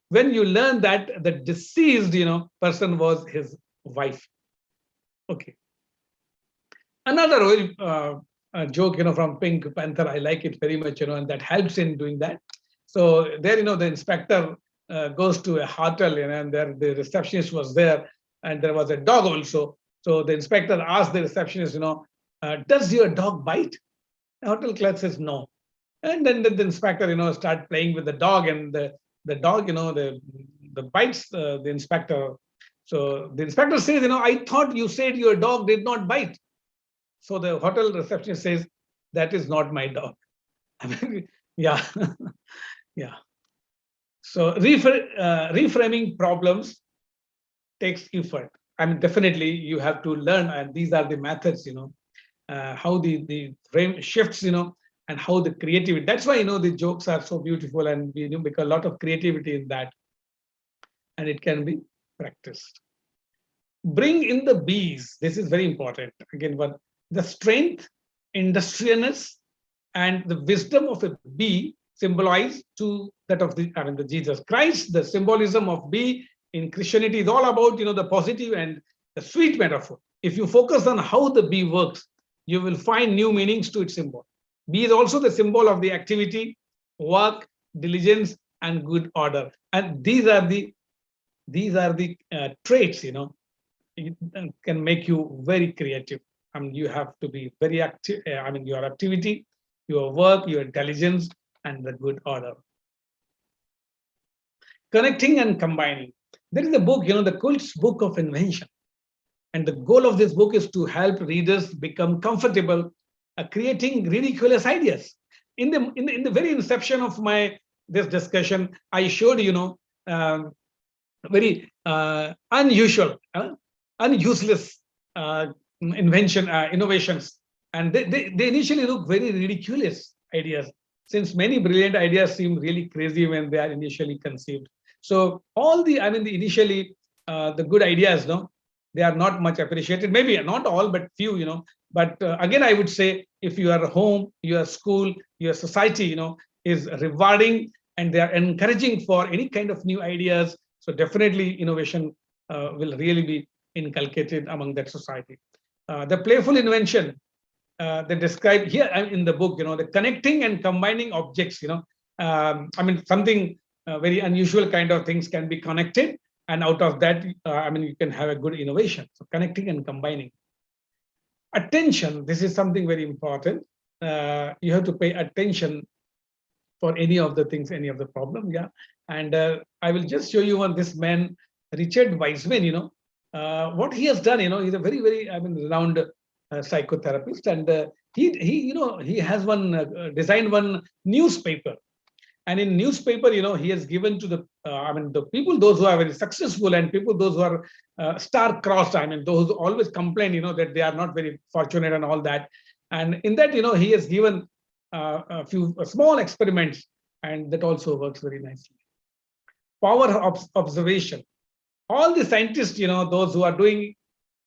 when you learn that the deceased, person was his wife. Okay. Another very joke, from Pink Panther, I like it very much, and that helps in doing that. So there, the inspector goes to a hotel, and there the receptionist was there, and there was a dog also. So the inspector asked the receptionist, does your dog bite? The hotel clerk says no. And then the inspector, start playing with the dog, and the dog, the bites the inspector. So the inspector says, I thought you said your dog did not bite. So the hotel receptionist says, that is not my dog. Yeah, yeah. So reframing problems takes effort. Definitely you have to learn, and these are the methods, how the frame shifts, and how the creativity. That's why, the jokes are so beautiful, and we make a lot of creativity in that, and it can be practiced. Bring in the bees. This is very important. Again, the strength, industriousness, and the wisdom of a bee symbolize to that of the Jesus Christ. The symbolism of bee in Christianity is all about, the positive and the sweet metaphor. If you focus on how the bee works, you will find new meanings to its symbol. Bee is also the symbol of the activity, work, diligence, and good order. And these are the traits, can make you very creative. You have to be very active. Your activity, your work, your intelligence, and the good order. Connecting and combining. There is a book, the Kult's Book of Invention. And the goal of this book is to help readers become comfortable creating ridiculous ideas. In the very inception of this discussion, I showed, very unusual, unuseless innovations. And they initially look very ridiculous ideas, since many brilliant ideas seem really crazy when they are initially conceived. So all initially the good ideas, they are not much appreciated. Maybe not all, but few, But again, I would say, if your home, your school, your society, is rewarding, and they are encouraging for any kind of new ideas, so definitely innovation will really be inculcated among that society. The playful invention, they describe here in the book, the connecting and combining objects, something very unusual kind of things can be connected, and out of that, you can have a good innovation. So connecting and combining. Attention, this is something very important. You have to pay attention for any of the things, any of the problem. Yeah. And I will just show you on this man, Richard Wiseman, what he has done, he's a very, very, renowned psychotherapist. And he has designed one newspaper. And in newspaper, he has given to the people, those who are very successful, and people, those who are star-crossed, those who always complain, that they are not very fortunate and all that. And in that, he has given a few small experiments, and that also works very nicely. Power of observation. all the scientists, those who are doing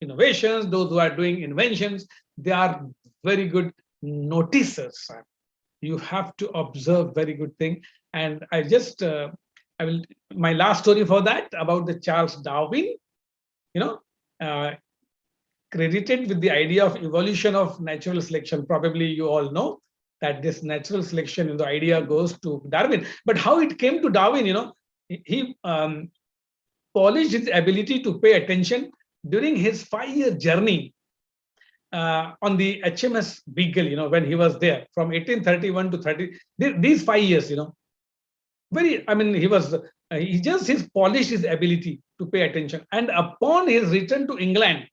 innovations, those who are doing inventions, they are very good noticers. You have to observe very good thing. And I will, my last story for that about the Charles Darwin, uh, credited with the idea of evolution of natural selection. Probably you all know that this natural selection, the idea goes to Darwin. But how it came to Darwin, he polished his ability to pay attention during his 5-year journey on the HMS Beagle, when he was there from 1831 to 30. These 5 years, he polished his ability to pay attention. And upon his return to England,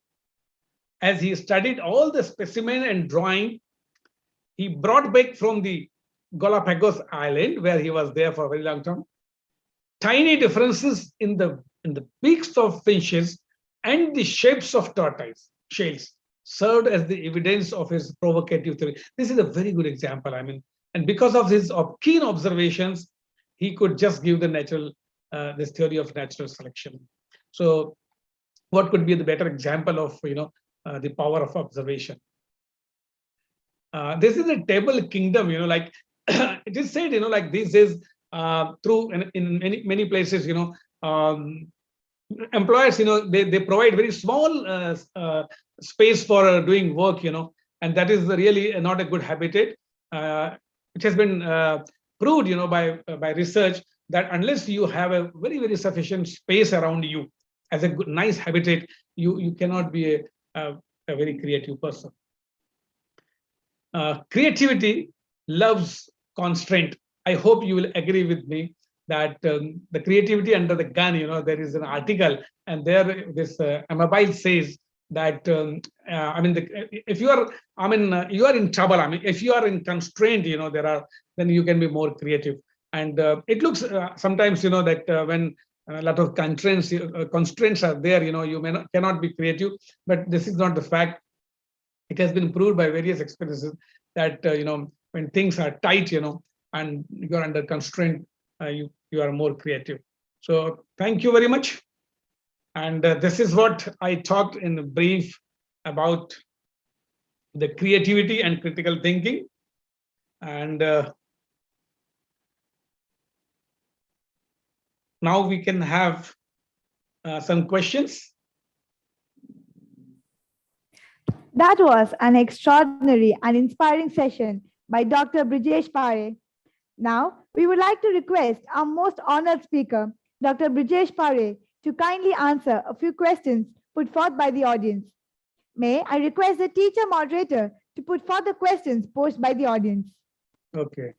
as he studied all the specimen and drawing, he brought back from the Galapagos Island, where he was there for a very long time, tiny differences in the beaks of finches and the shapes of tortoise shells served as the evidence of his provocative theory. This is a very good example. And because of his keen observations, he could just give the this theory of natural selection. So, what could be the better example of the power of observation? This is a table kingdom. Like it is said, like this is through in many places. Employers, they provide very small space for doing work, and that is really not a good habitat. It has been proved, by research, that unless you have a very sufficient space around you as a good, nice habitat, you cannot be a very creative person. Creativity loves constraint. I hope you will agree with me that the creativity under the gun, there is an article, and there this Amabile says that if you are, you are in trouble. If you are in constraint, then you can be more creative. And it looks sometimes, that when a lot of constraints are there, you cannot be creative. But this is not the fact. It has been proved by various experiences that when things are tight, and you're under constraint, you are more creative. So thank you very much. And this is what I talked in brief about the creativity and critical thinking. And now we can have some questions. That was an extraordinary and inspiring session by Dr. Brijesh Pare. Now, we would like to request our most honored speaker, Dr. Brijesh Pare, to kindly answer a few questions put forth by the audience. May I request the teacher moderator to put forth the questions posed by the audience. Okay.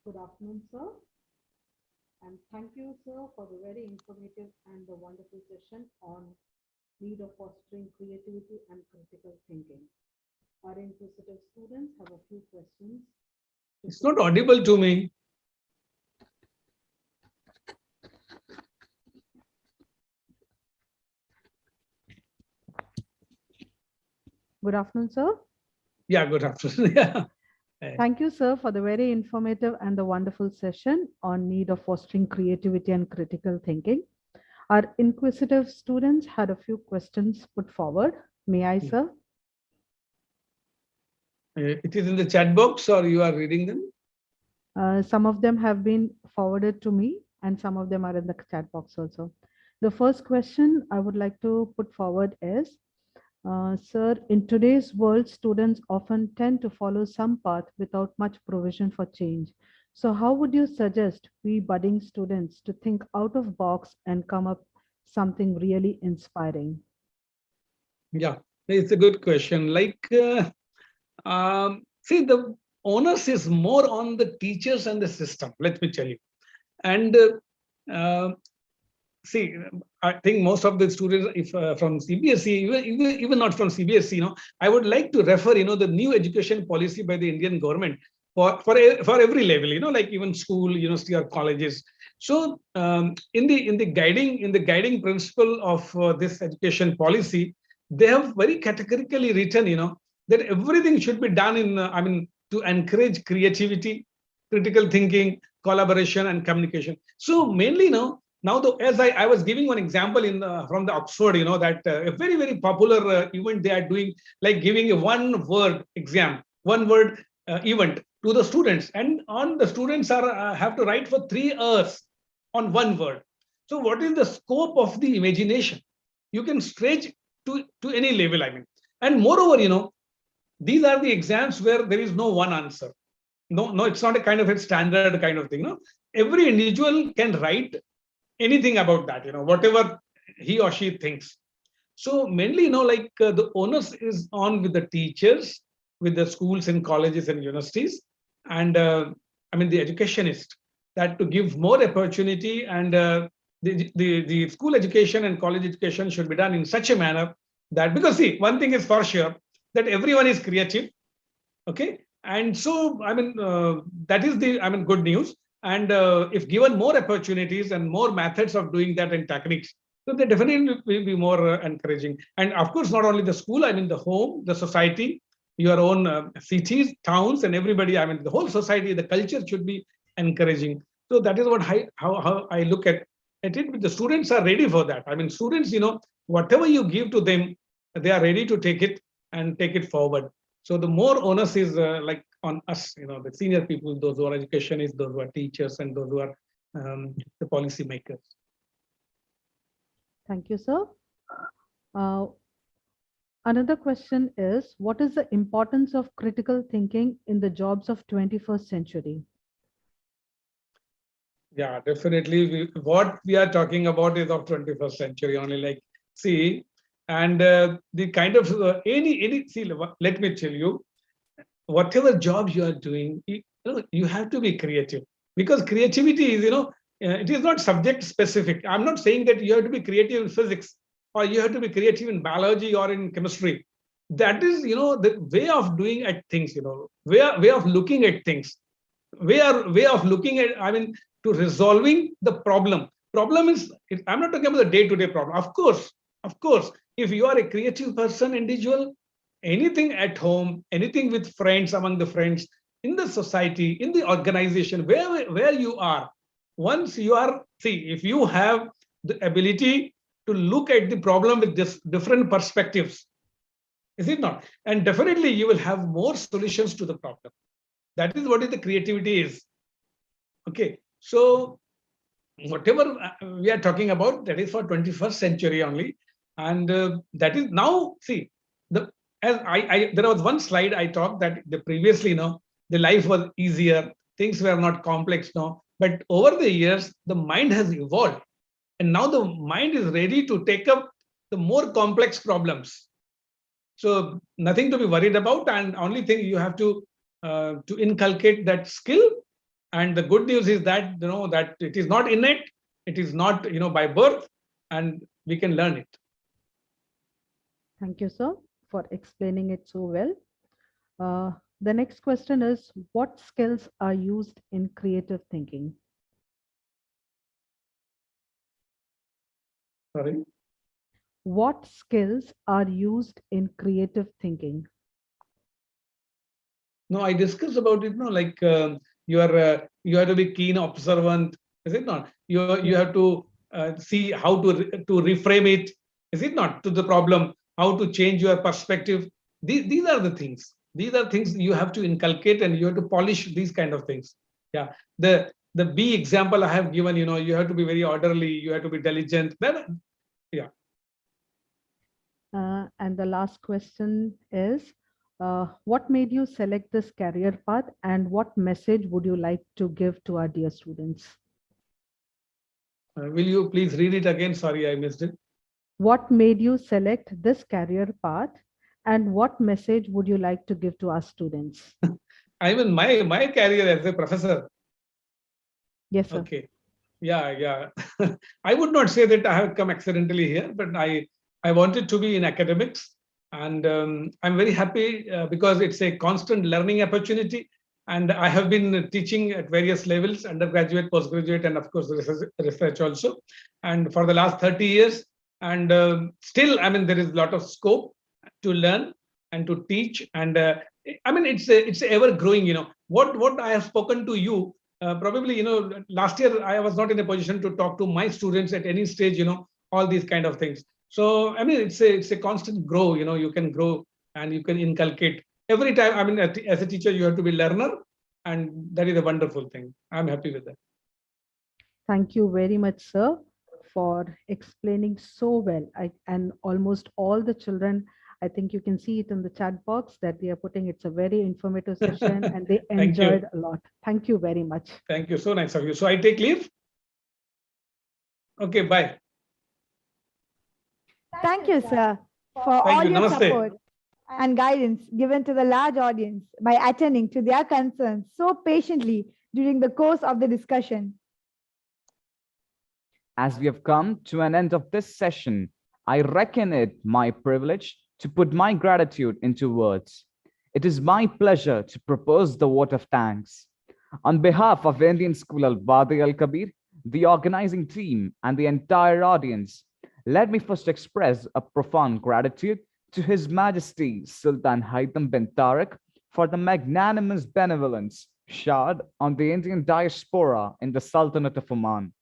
Good afternoon, sir. And thank you, sir, for the very informative and the wonderful session on need of fostering creativity and critical thinking. Our inquisitive students have a few questions. It's not audible to me. Good afternoon, sir. Yeah, good afternoon. Yeah. Thank you, sir, for the very informative and the wonderful session on need of fostering creativity and critical thinking. Our inquisitive students had a few questions put forward. May I, sir? It is in the chat box, or you are reading them? Some of them have been forwarded to me, and some of them are in the chat box also. The first question I would like to put forward is, sir, in today's world, students often tend to follow some path without much provision for change. So how would you suggest we budding students to think out of box and come up something really inspiring? Yeah, it's a good question. Like, see, the onus is more on the teachers and the system, let me tell you. And see, I think most of the students, if from CBSE, even not from CBSE, I would like to refer, the new education policy by the Indian government for every level, like even school, university, or colleges. So in the guiding principle of this education policy, they have very categorically written, that everything should be done in, to encourage creativity, critical thinking, collaboration, and communication. So mainly, now as I was giving one example from the Oxford, that a very, very popular event they are doing, like giving a one word exam, one word event to the students, and on the students are have to write for 3 hours on one word. So what is the scope of the imagination? You can stretch to any level, I mean. And moreover, these are the exams where there is no one answer. No, it's not a kind of a standard kind of thing. Every individual can write anything about that, whatever he or she thinks. So mainly, like the onus is on with the teachers, with the schools and colleges and universities, and I mean the educationist, that to give more opportunity, and the school education and college education should be done in such a manner that, because see, one thing is for sure, that everyone is creative, okay, and so I mean that is the good news. And if given more opportunities and more methods of doing that and techniques, so they definitely will be more encouraging. And of course, not only the school, I mean the home, the society, your own cities, towns, and everybody. I mean the whole society, the culture should be encouraging. So that is what how I look at it. The students are ready for that. I mean, students, whatever you give to them, they are ready to take it and take it forward. So the more onus is like on us, the senior people, those who are educationists, those who are teachers, and those who are the policy makers. Thank you, sir. Another question is, what is the importance of critical thinking in the jobs of 21st century? Yeah, definitely. What we are talking about is of 21st century only. Like, see, and the kind of any see, let me tell you, whatever job you are doing, you have to be creative, because creativity is, it is not subject specific. I'm not saying that you have to be creative in physics, or you have to be creative in biology or in chemistry. That is, the way of doing at things, way of looking at things, way of looking at, I mean, to resolving the problem. Problem is, I'm not talking about the day-to-day problem. Of course, if you are a creative person, individual, anything at home, anything with friends, among the friends, in the society, in the organization, where you are, once you are, see, if you have the ability to look at the problem with this different perspectives, is it not? And definitely you will have more solutions to the problem. That is what is the creativity is. Okay, so whatever we are talking about, that is for 21st century only. And that is now, see, as there was one slide I talked that the previously, the life was easier, things were not complex now, but over the years the mind has evolved, and now the mind is ready to take up the more complex problems. So nothing to be worried about, and only thing you have to inculcate that skill. And the good news is that, that it is not innate, it is not, by birth, and we can learn it. Thank you, sir, for explaining it so well. The next question is, what skills are used in creative thinking? Sorry. What skills are used in creative thinking? No, I discussed about it. No, like you have to be keen, observant. Is it not? You have to see how to reframe it. Is it not, to the problem? How to change your perspective? These are the things. These are things you have to inculcate, and you have to polish these kind of things. Yeah. The B example I have given. You have to be very orderly. You have to be diligent. Then, yeah. And the last question is, what made you select this career path, and what message would you like to give to our dear students? Will you please read it again? Sorry, I missed it. What made you select this career path, and what message would you like to give to our students? I mean, my career as a professor. Yes, sir. Okay. Yeah. I would not say that I have come accidentally here, but I wanted to be in academics, and I'm very happy because it's a constant learning opportunity. And I have been teaching at various levels, undergraduate, postgraduate, and of course research also. And for the last 30 years, and still, I mean, there is a lot of scope to learn and to teach, and I mean, it's ever growing. What I have spoken to you, probably, last year I was not in a position to talk to my students at any stage. All these kind of things. So I mean, it's a constant grow. You can grow and you can inculcate every time. I mean, as a teacher, you have to be learner, and that is a wonderful thing. I'm happy with that. Thank you very much, sir, for explaining so well. And almost all the children, I think you can see it in the chat box that they are putting. It's a very informative session and they Thank you. enjoyed a lot. Thank you very much. Thank you. So nice of you. So I take leave. Okay, bye. Thank you, sir, for Thank all you. your Namaste. support and guidance given to the large audience by attending to their concerns so patiently during the course of the discussion. As we have come to an end of this session, I reckon it my privilege to put my gratitude into words. It is my pleasure to propose the vote of thanks. On behalf of Indian School Al Wadi Al Kabir, the organizing team, and the entire audience, let me first express a profound gratitude to His Majesty Sultan Haitham bin Tariq for the magnanimous benevolence showered on the Indian diaspora in the Sultanate of Oman.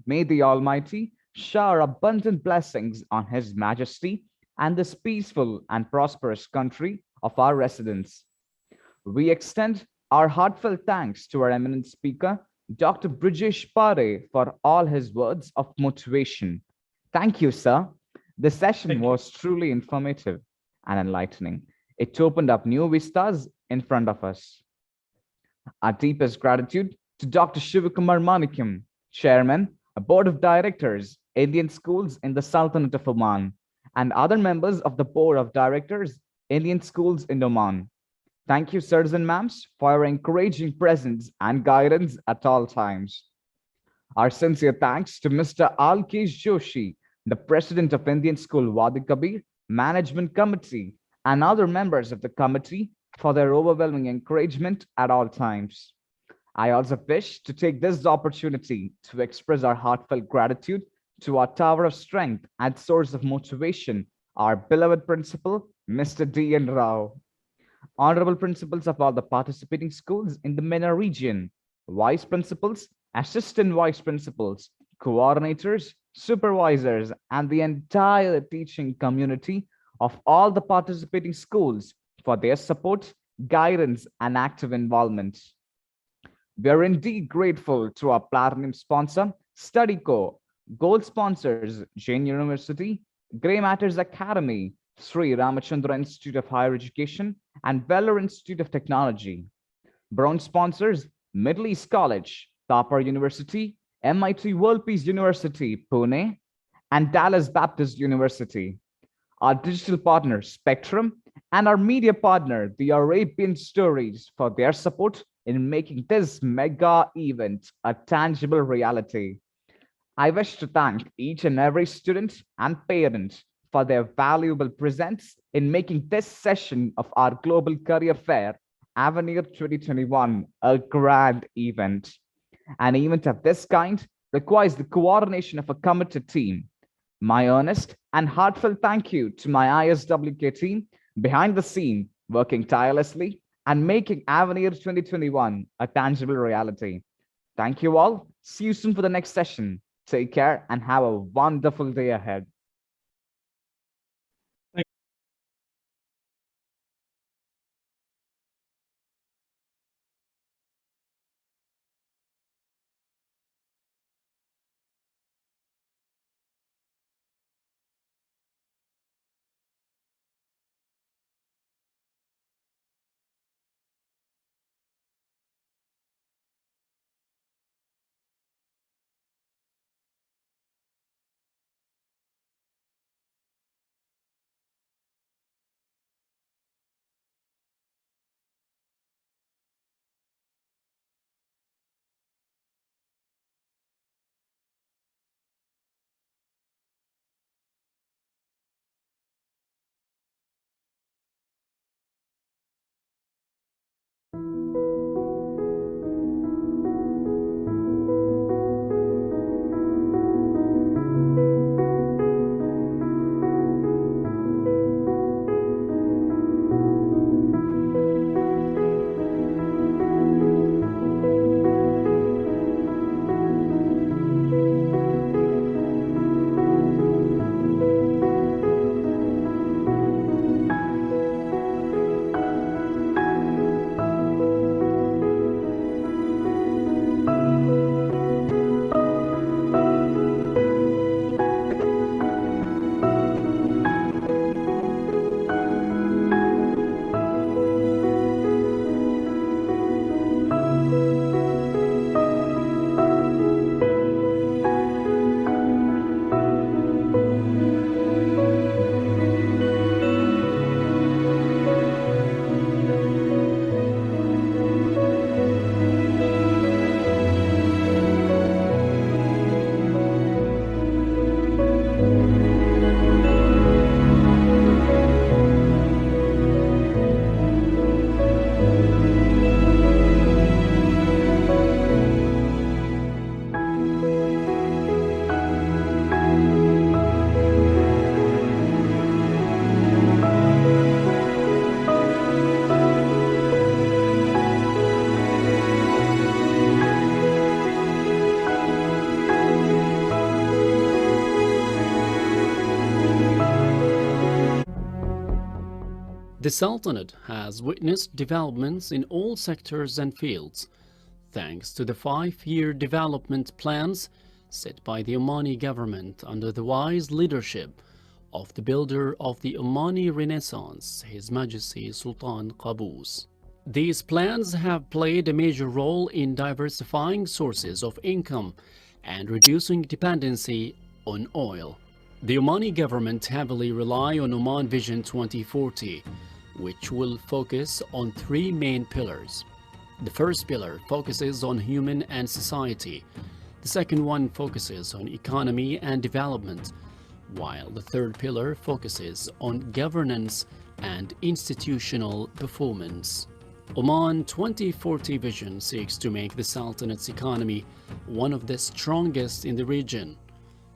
May the Almighty shower abundant blessings on His Majesty and this peaceful and prosperous country of our residence. We extend our heartfelt thanks to our eminent speaker, Dr. Brijesh Pare, for all his words of motivation. Thank you, sir. The session Thank you. was truly informative and enlightening. It opened up new vistas in front of us. Our deepest gratitude to Dr. Shivakumar Manikyam, Chairman, Board of Directors, Indian Schools in the Sultanate of Oman, and other members of the Board of Directors, Indian Schools in Oman. Thank you, sirs and ma'ams, for your encouraging presence and guidance at all times. Our sincere thanks to Mr. Alkesh Joshi, the President of Indian School Wadi Kabir Management Committee, and other members of the committee for their overwhelming encouragement at all times. I also wish to take this opportunity to express our heartfelt gratitude to our tower of strength and source of motivation, our beloved principal, Mr. D. N. Rao. Honorable principals of all the participating schools in the MENA region, vice principals, assistant vice principals, coordinators, supervisors, and the entire teaching community of all the participating schools for their support, guidance, and active involvement. We are indeed grateful to our platinum sponsor, StudyCo, gold sponsors, Jain University, Grey Matters Academy, Sri Ramachandra Institute of Higher Education, and Veller Institute of Technology. Bronze sponsors, Middle East College, Thapar University, MIT World Peace University, Pune, and Dallas Baptist University. Our digital partner, Spectrum, and our media partner, The Arabian Stories, for their support in making this mega event a tangible reality. I wish to thank each and every student and parent for their valuable presence in making this session of our Global Career Fair, AVENIR 2021, a grand event. An event of this kind requires the coordination of a committed team. My earnest and heartfelt thank you to my ISWK team behind the scene, working tirelessly and making AVENIR 2021 a tangible reality. Thank you all. See you soon for the next session. Take care and have a wonderful day ahead. The Sultanate has witnessed developments in all sectors and fields, thanks to the 5-year development plans set by the Omani government under the wise leadership of the builder of the Omani Renaissance, His Majesty Sultan Qaboos. These plans have played a major role in diversifying sources of income and reducing dependency on oil. The Omani government heavily rely on Oman Vision 2040, which will focus on 3 main pillars. The first pillar focuses on human and society. The second one focuses on economy and development, while the third pillar focuses on governance and institutional performance. Oman 2040 vision seeks to make the Sultanate's economy one of the strongest in the region.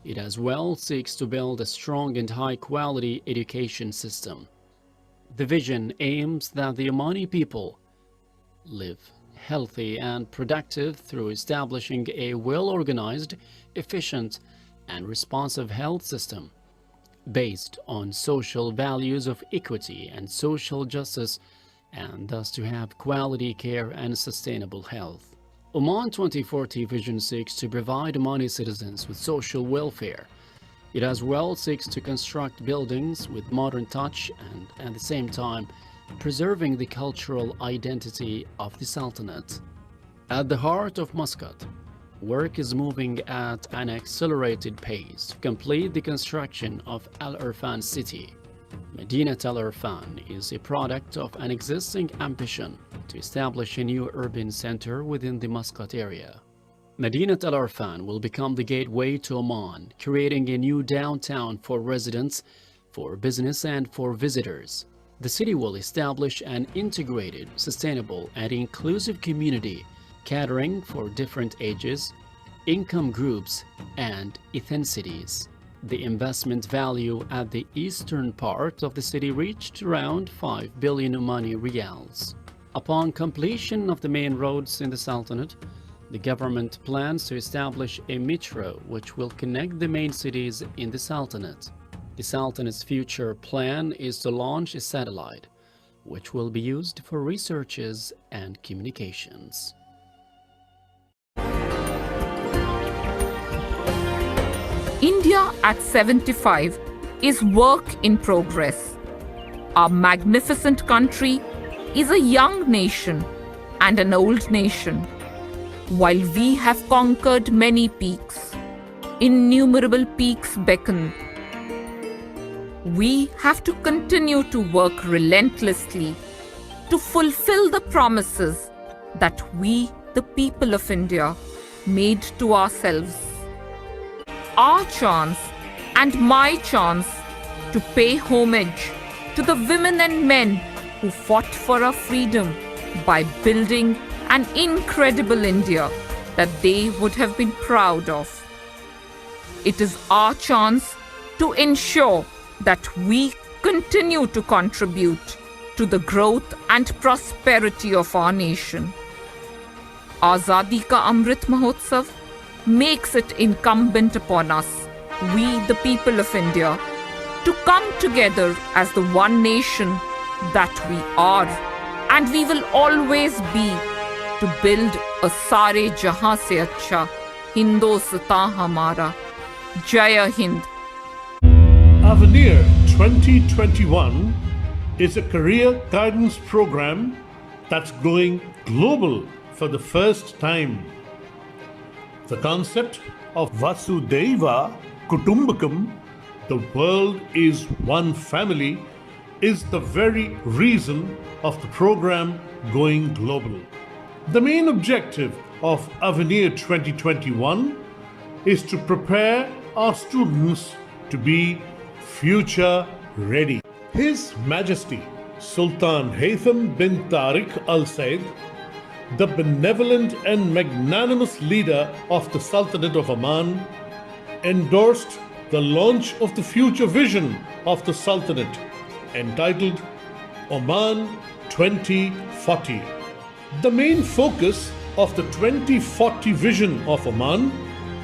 It as well seeks to build a strong and high-quality education system. The vision aims that the Omani people live healthy and productive through establishing a well-organized, efficient, and responsive health system based on social values of equity and social justice, and thus to have quality care and sustainable health. Oman 2040 vision seeks to provide Omani citizens with social welfare. It as well seeks to construct buildings with modern touch and at the same time preserving the cultural identity of the Sultanate. At the heart of Muscat, work is moving at an accelerated pace to complete the construction of Al Irfan city. Medinat Al Irfan is a product of an existing ambition to establish a new urban center within the Muscat area. Medinat Al Irfan will become the gateway to Oman, creating a new downtown for residents, for business and for visitors. The city will establish an integrated, sustainable and inclusive community catering for different ages, income groups and ethnicities. The investment value at the eastern part of the city reached around 5 billion Omani riyals. Upon completion of the main roads in the Sultanate, the government plans to establish a metro which will connect the main cities in the Sultanate. The Sultanate's future plan is to launch a satellite, which will be used for researches and communications. India at 75 is work in progress. Our magnificent country is a young nation and an old nation. While we have conquered many peaks, innumerable peaks beckon. We have to continue to work relentlessly to fulfill the promises that we, the people of India, made to ourselves. Our chance and my chance to pay homage to the women and men who fought for our freedom by building an incredible India that they would have been proud of. It is our chance to ensure that we continue to contribute to the growth and prosperity of our nation. Azadi Ka Amrit Mahotsav makes it incumbent upon us, we the people of India, to come together as the one nation that we are and we will always be, to build a Sare Jahan Se Acha Hindostan Hamara. Jaya Hind. AVENIR 2021 is a career guidance program that's going global for the first time. The concept of Vasudhaiva Kutumbakam, the world is one family, is the very reason of the program going global. The main objective of AVENIR 2021 is to prepare our students to be future ready. His Majesty Sultan Haytham bin Tariq Al Said, the benevolent and magnanimous leader of the Sultanate of Oman, endorsed the launch of the future vision of the Sultanate entitled Oman 2040. The main focus of the 2040 vision of Oman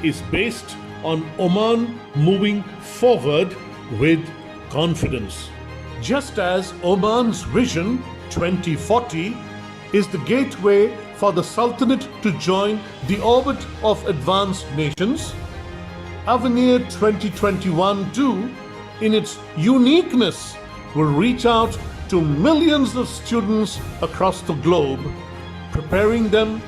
is based on Oman moving forward with confidence. Just as Oman's Vision 2040 is the gateway for the Sultanate to join the orbit of advanced nations, AVENIR 2021 too, in its uniqueness, will reach out to millions of students across the globe, preparing them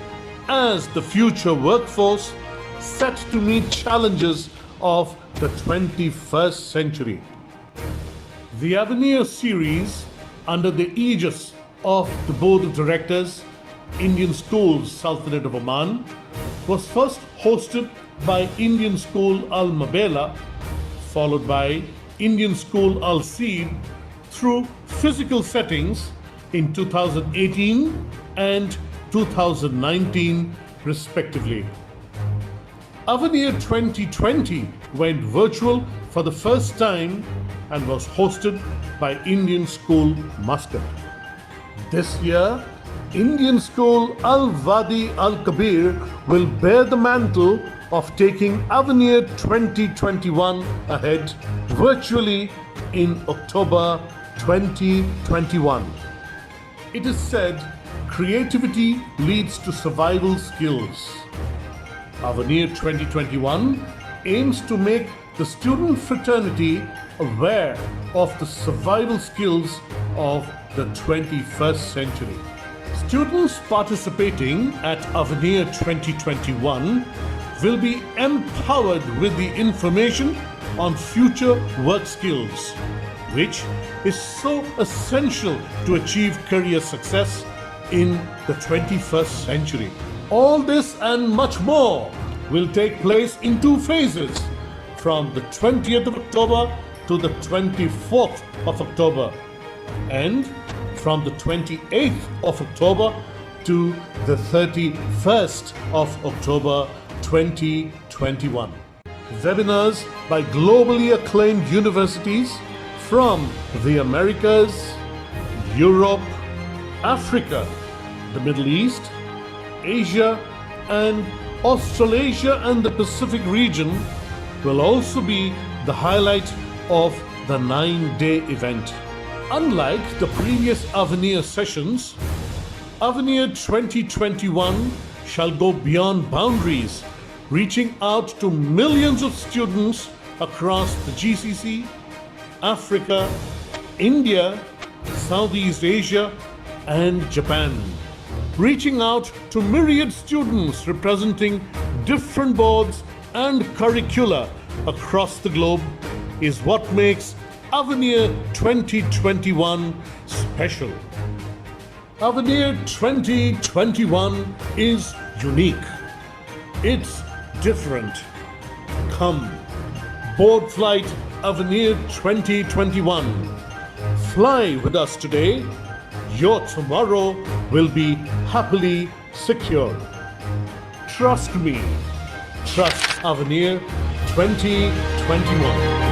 as the future workforce set to meet challenges of the 21st century. The AVENIR series, under the aegis of the Board of Directors, Indian Schools Sultanate of Oman, was first hosted by Indian School Al Mabela, followed by Indian School Al Seed through physical settings in 2018 and 2019 respectively. AVENIR 2020 went virtual for the first time and was hosted by Indian School Muscat. This year, Indian School Al Wadi Al Kabir will bear the mantle of taking AVENIR 2021 ahead virtually in October 2021. It is said creativity leads to survival skills. AVENIR 2021 aims to make the student fraternity aware of the survival skills of the 21st century. Students participating at AVENIR 2021 will be empowered with the information on future work skills, which is so essential to achieve career success in the 21st century. All this and much more will take place in two phases, from the 20th of October to the 24th of October, and from the 28th of October to the 31st of October 2021. Webinars by globally acclaimed universities from the Americas, Europe, Africa, the Middle East, Asia, and Australasia and the Pacific region will also be the highlight of the 9-day event. Unlike the previous AVENIR sessions, AVENIR 2021 shall go beyond boundaries, reaching out to millions of students across the GCC, Africa, India, Southeast Asia, and Japan. Reaching out to myriad students representing different boards and curricula across the globe is what makes AVENIR 2021 special. AVENIR 2021 is unique. It's different. Come, board flight AVENIR 2021. Fly with us today. Your tomorrow will be happily secured. Trust me. Trust AVENIR 2021.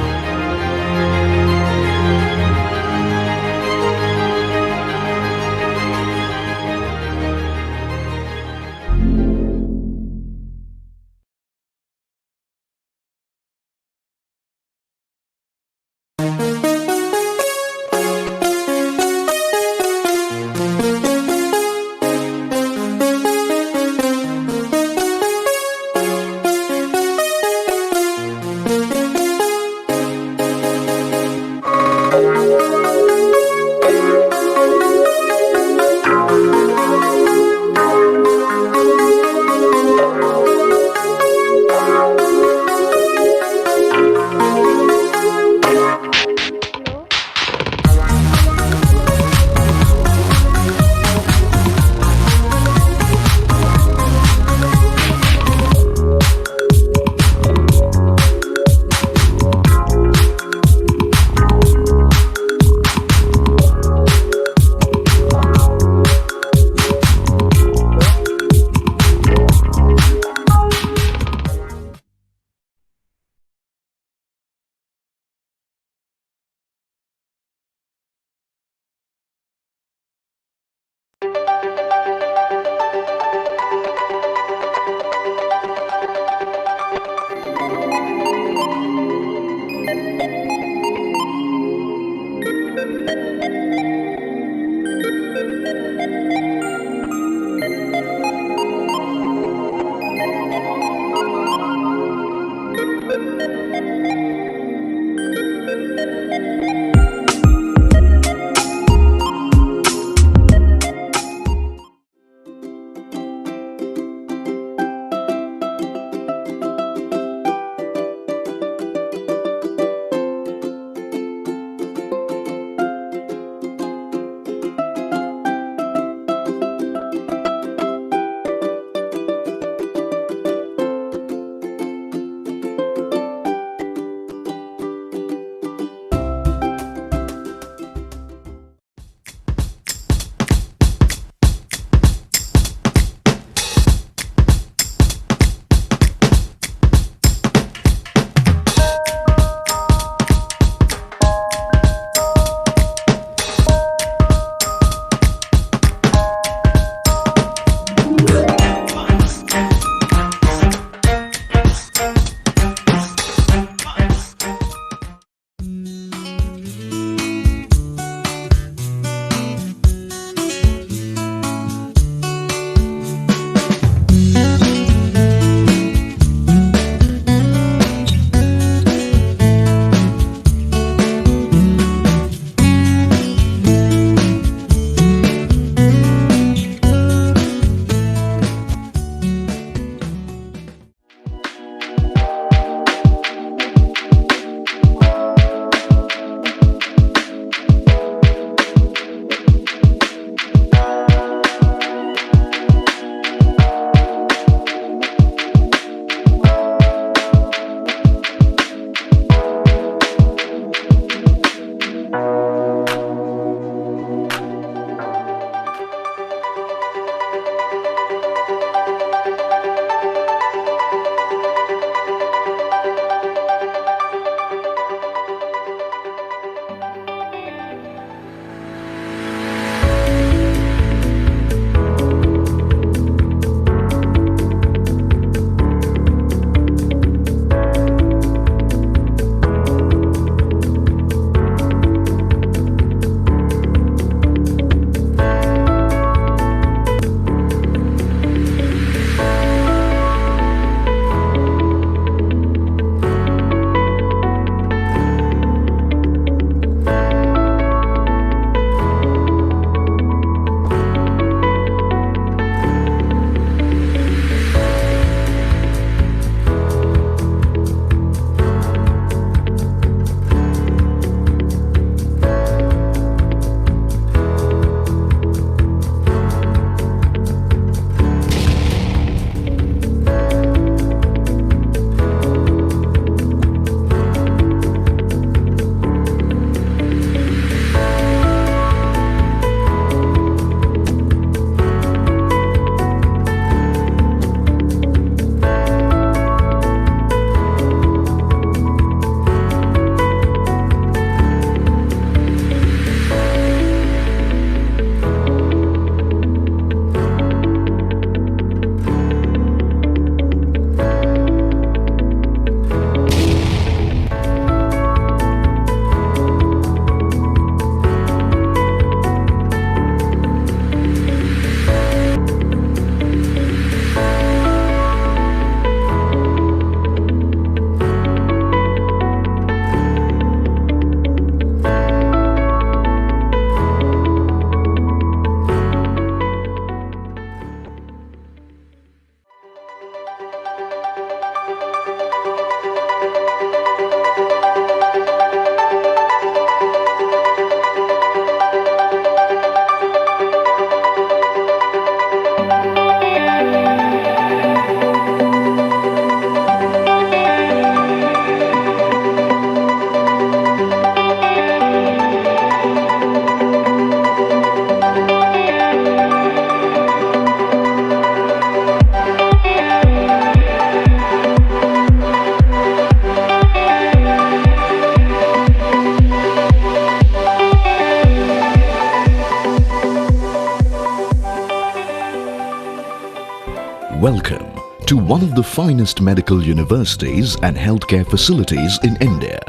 Welcome to one of the finest medical universities and healthcare facilities in India,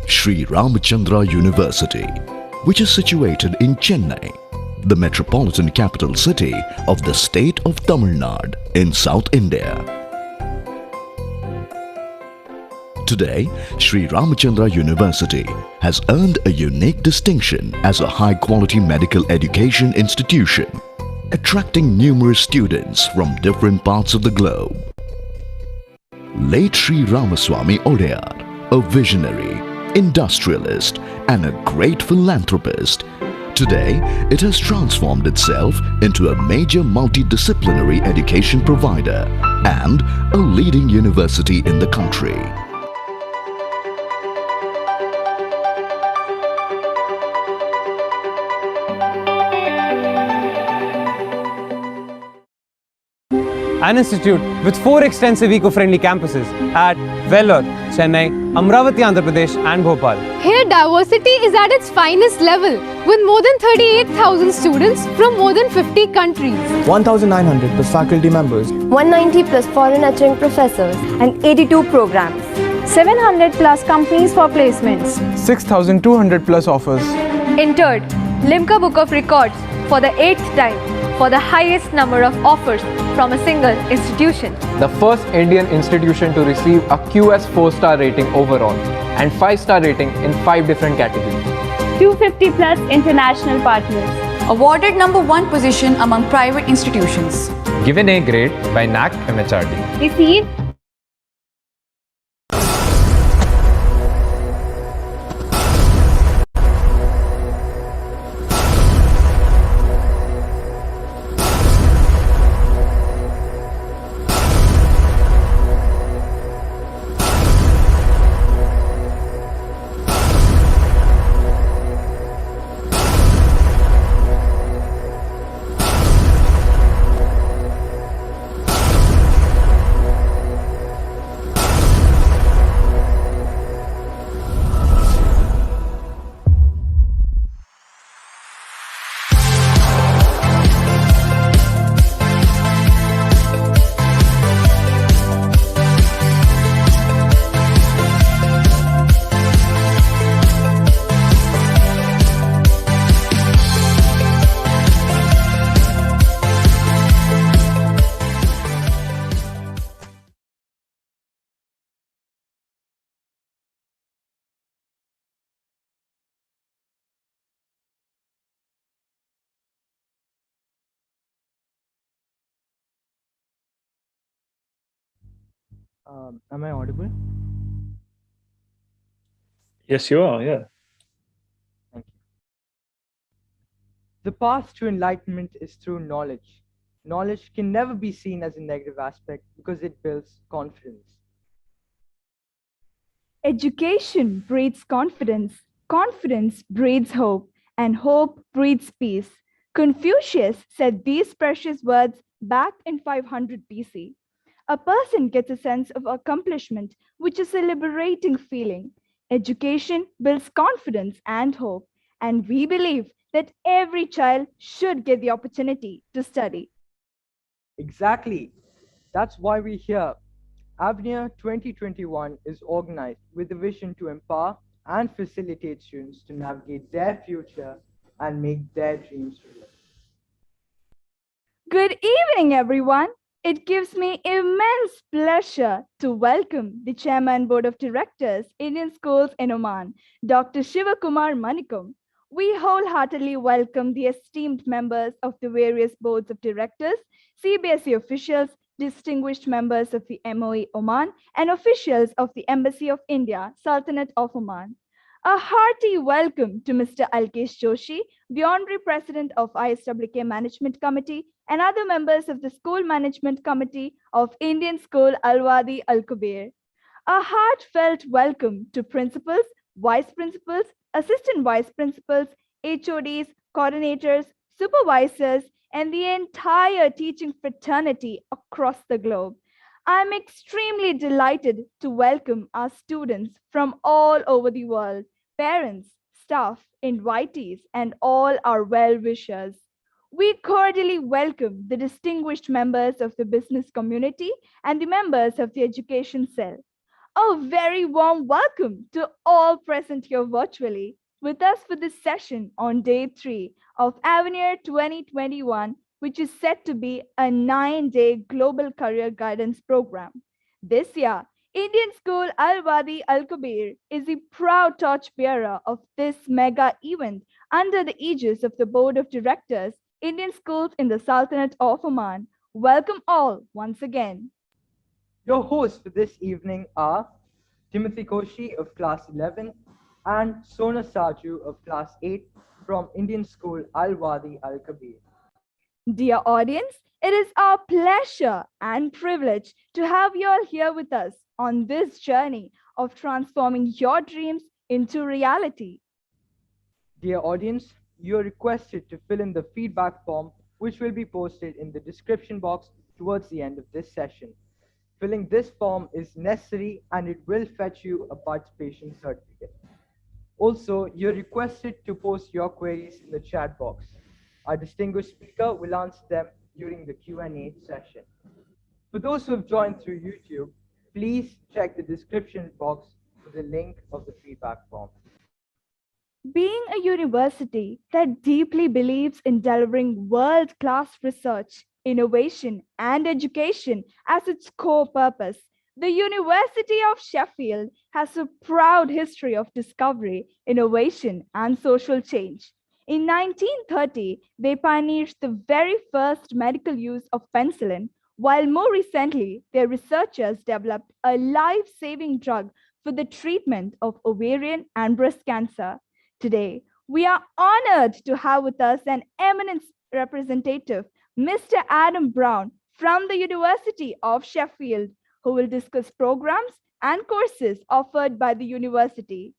Sri Ramachandra University. which is situated in Chennai, the metropolitan capital city of the state of Tamil Nadu in South India. Today, Sri Ramachandra University has earned a unique distinction as a high-quality medical education institution, attracting numerous students from different parts of the globe. Late Sri Ramaswamy Odayar, a visionary, industrialist and a great philanthropist, today it has transformed itself into a major multidisciplinary education provider and a leading university in the country. An institute with 4 extensive eco-friendly campuses at Vellore, Chennai, Amravati, Andhra Pradesh and Bhopal. Here diversity is at its finest level with more than 38,000 students from more than 50 countries. 1,900 plus faculty members. 190 plus foreign lecturing professors and 82 programs. 700 plus companies for placements. 6,200 plus offers. Entered Limca Book of Records for the 8th time for the highest number of offers from a single institution. The first Indian institution to receive a QS 4-star rating overall and 5-star rating in 5 different categories. 250 plus international partners. Awarded #1 position among private institutions. Given A grade by NAC MHRD. Received Am I audible? Yes, you are, yeah. Thank you. The path to enlightenment is through knowledge. Knowledge can never be seen as a negative aspect because it builds confidence. Education breeds confidence, confidence breeds hope, and hope breeds peace. Confucius said these precious words back in 500 BC. A person gets a sense of accomplishment, which is a liberating feeling. Education builds confidence and hope, and we believe that every child should get the opportunity to study. Exactly. That's why we're here. AVENIR 2021 is organized with the vision to empower and facilitate students to navigate their future and make their dreams real. Good evening, everyone. It gives me immense pleasure to welcome the Chairman Board of Directors, Indian Schools in Oman, Dr. Shivakumar Manikam. We wholeheartedly welcome the esteemed members of the various boards of directors, CBSE officials, distinguished members of the MOE Oman, and officials of the Embassy of India, Sultanate of Oman. A hearty welcome to Mr. Alkesh Joshi, the Honorary President of ISWK Management Committee, and other members of the School Management Committee of Indian School Al-Wadi Al-Kubair. A heartfelt welcome to principals, vice principals, assistant vice principals, HODs, coordinators, supervisors, and the entire teaching fraternity across the globe. I'm extremely delighted to welcome our students from all over the world, parents, staff, invitees, and all our well-wishers. We cordially welcome the distinguished members of the business community and the members of the education cell. A very warm welcome to all present here virtually. with us for this session on day 3 of AVENIR 2021, which is set to be a 9-day global career guidance program. This year, Indian School Al-Wadi Al-Kabir is the proud torchbearer of this mega event under the aegis of the Board of Directors, Indian Schools in the Sultanate of Oman. Welcome all once again. Your hosts for this evening are Timothy Koshi of Class 11 and Sona Saju of Class 8 from Indian School Al-Wadi Al-Kabir. Dear audience, it is our pleasure and privilege to have you all here with us on this journey of transforming your dreams into reality. Dear audience, you are requested to fill in the feedback form, which will be posted in the description box towards the end of this session. Filling this form is necessary and it will fetch you a participation certificate. Also, you're requested to post your queries in the chat box. Our distinguished speaker will answer them during the Q&A session. For those who have joined through YouTube, please check the description box for the link of the feedback form. Being a university that deeply believes in delivering world-class research, innovation, and education as its core purpose, the University of Sheffield has a proud history of discovery, innovation, and social change. In 1930, they pioneered the very first medical use of penicillin, while more recently, their researchers developed a life-saving drug for the treatment of ovarian and breast cancer. Today, we are honored to have with us an eminent representative, Mr. Adam Brown from the University of Sheffield, who will discuss programs and courses offered by the university.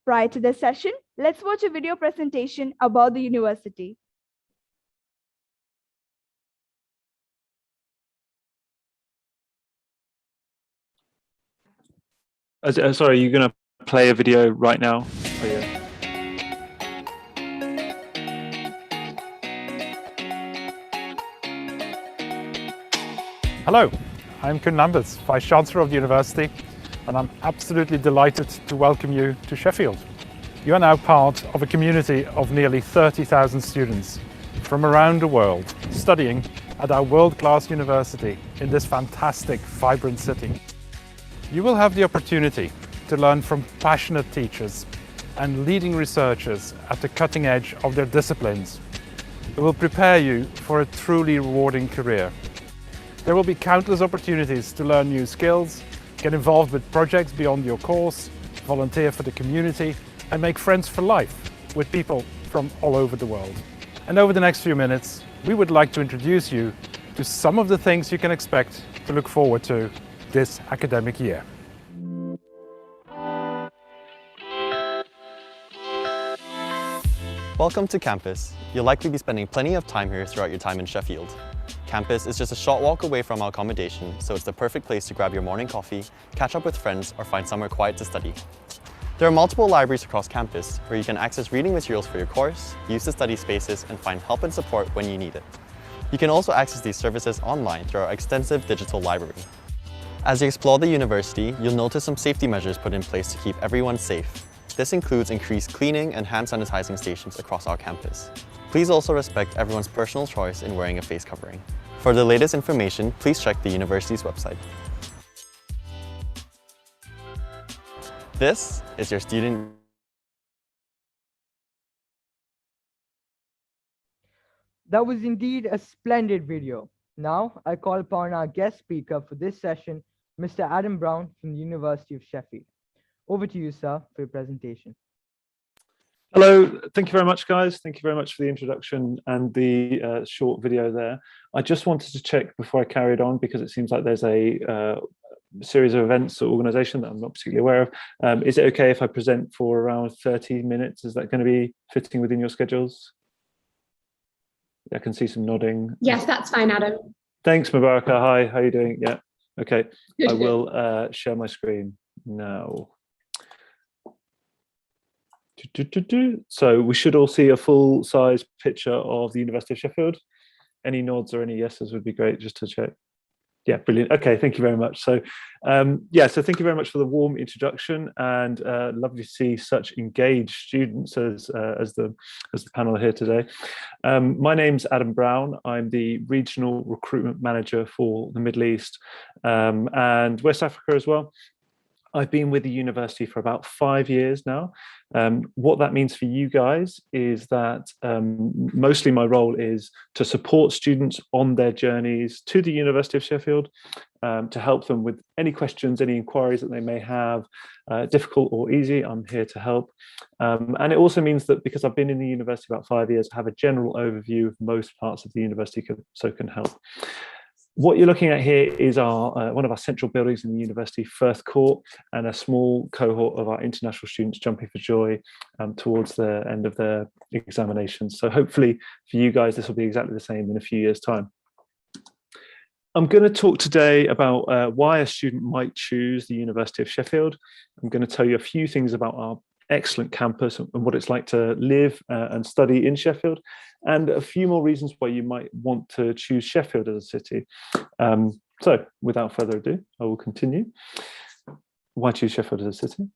Prior to the session, let's watch a video presentation about the university. Sorry, you're going to play a video right now? Oh, yeah. Hello, I'm Kun Lamberts, Vice Chancellor of the University, and I'm absolutely delighted to welcome you to Sheffield. You are now part of a community of nearly 30,000 students from around the world studying at our world-class university in this fantastic, vibrant city. You will have the opportunity to learn from passionate teachers and leading researchers at the cutting edge of their disciplines. It will prepare you for a truly rewarding career. There will be countless opportunities to learn new skills, get involved with projects beyond your course, volunteer for the community, and make friends for life with people from all over the world. And over the next few minutes, we would like to introduce you to some of the things you can expect to look forward to this academic year. Welcome to campus. You'll likely be spending plenty of time here throughout your time in Sheffield. Campus is just a short walk away from our accommodation, so it's the perfect place to grab your morning coffee, catch up with friends, or find somewhere quiet to study. There are multiple libraries across campus where you can access reading materials for your course, use the study spaces, and find help and support when you need it. You can also access these services online through our extensive digital library. As you explore the university, you'll notice some safety measures put in place to keep everyone safe. This includes increased cleaning and hand sanitizing stations across our campus. Please also respect everyone's personal choice in wearing a face covering. For the latest information, please check the university's website. This is your student. That was indeed a splendid video. Now, I call upon our guest speaker for this session, Mr. Adam Brown from the University of Sheffield. Over to you, sir, for your presentation. Hello, thank you very much, guys. Thank you very much for the introduction and the short video there. I just wanted to check before I carried on, because it seems like there's a series of events or organisation that I'm not particularly aware of. Is it okay if I present for around 30 minutes? Is that going to be fitting within your schedules? I can see some nodding. Yes, that's fine, Adam. Thanks, Mubaraka. Hi, how are you doing? Yeah, okay. Good, I will share my screen now. So we should all see a full-size picture of the University of Sheffield. Any nods or any yeses would be great, just to check. Yeah, brilliant. Okay, thank you very much. So, so thank you very much for the warm introduction, and lovely to see such engaged students as the panel here today. My name's Adam Brown. I'm the Regional Recruitment Manager for the Middle East and West Africa as well. I've been with the university for about 5 years now. What that means for you guys is that mostly my role is to support students on their journeys to the University of Sheffield, to help them with any questions, any inquiries that they may have, difficult or easy. I'm here to help. And it also means that because I've been in the university about 5 years, I have a general overview of most parts of the university, so can help. What you're looking at here is our one of our central buildings in the university, Firth Court, and a small cohort of our international students jumping for joy towards the end of their examinations. So hopefully for you guys, this will be exactly the same in a few years' time. I'm going to talk today about why a student might choose the University of Sheffield. I'm going to tell you a few things about our excellent campus and what it's like to live and study in Sheffield, and a few more reasons why you might want to choose Sheffield as a city. So without further ado, I will continue. Why choose Sheffield as a city?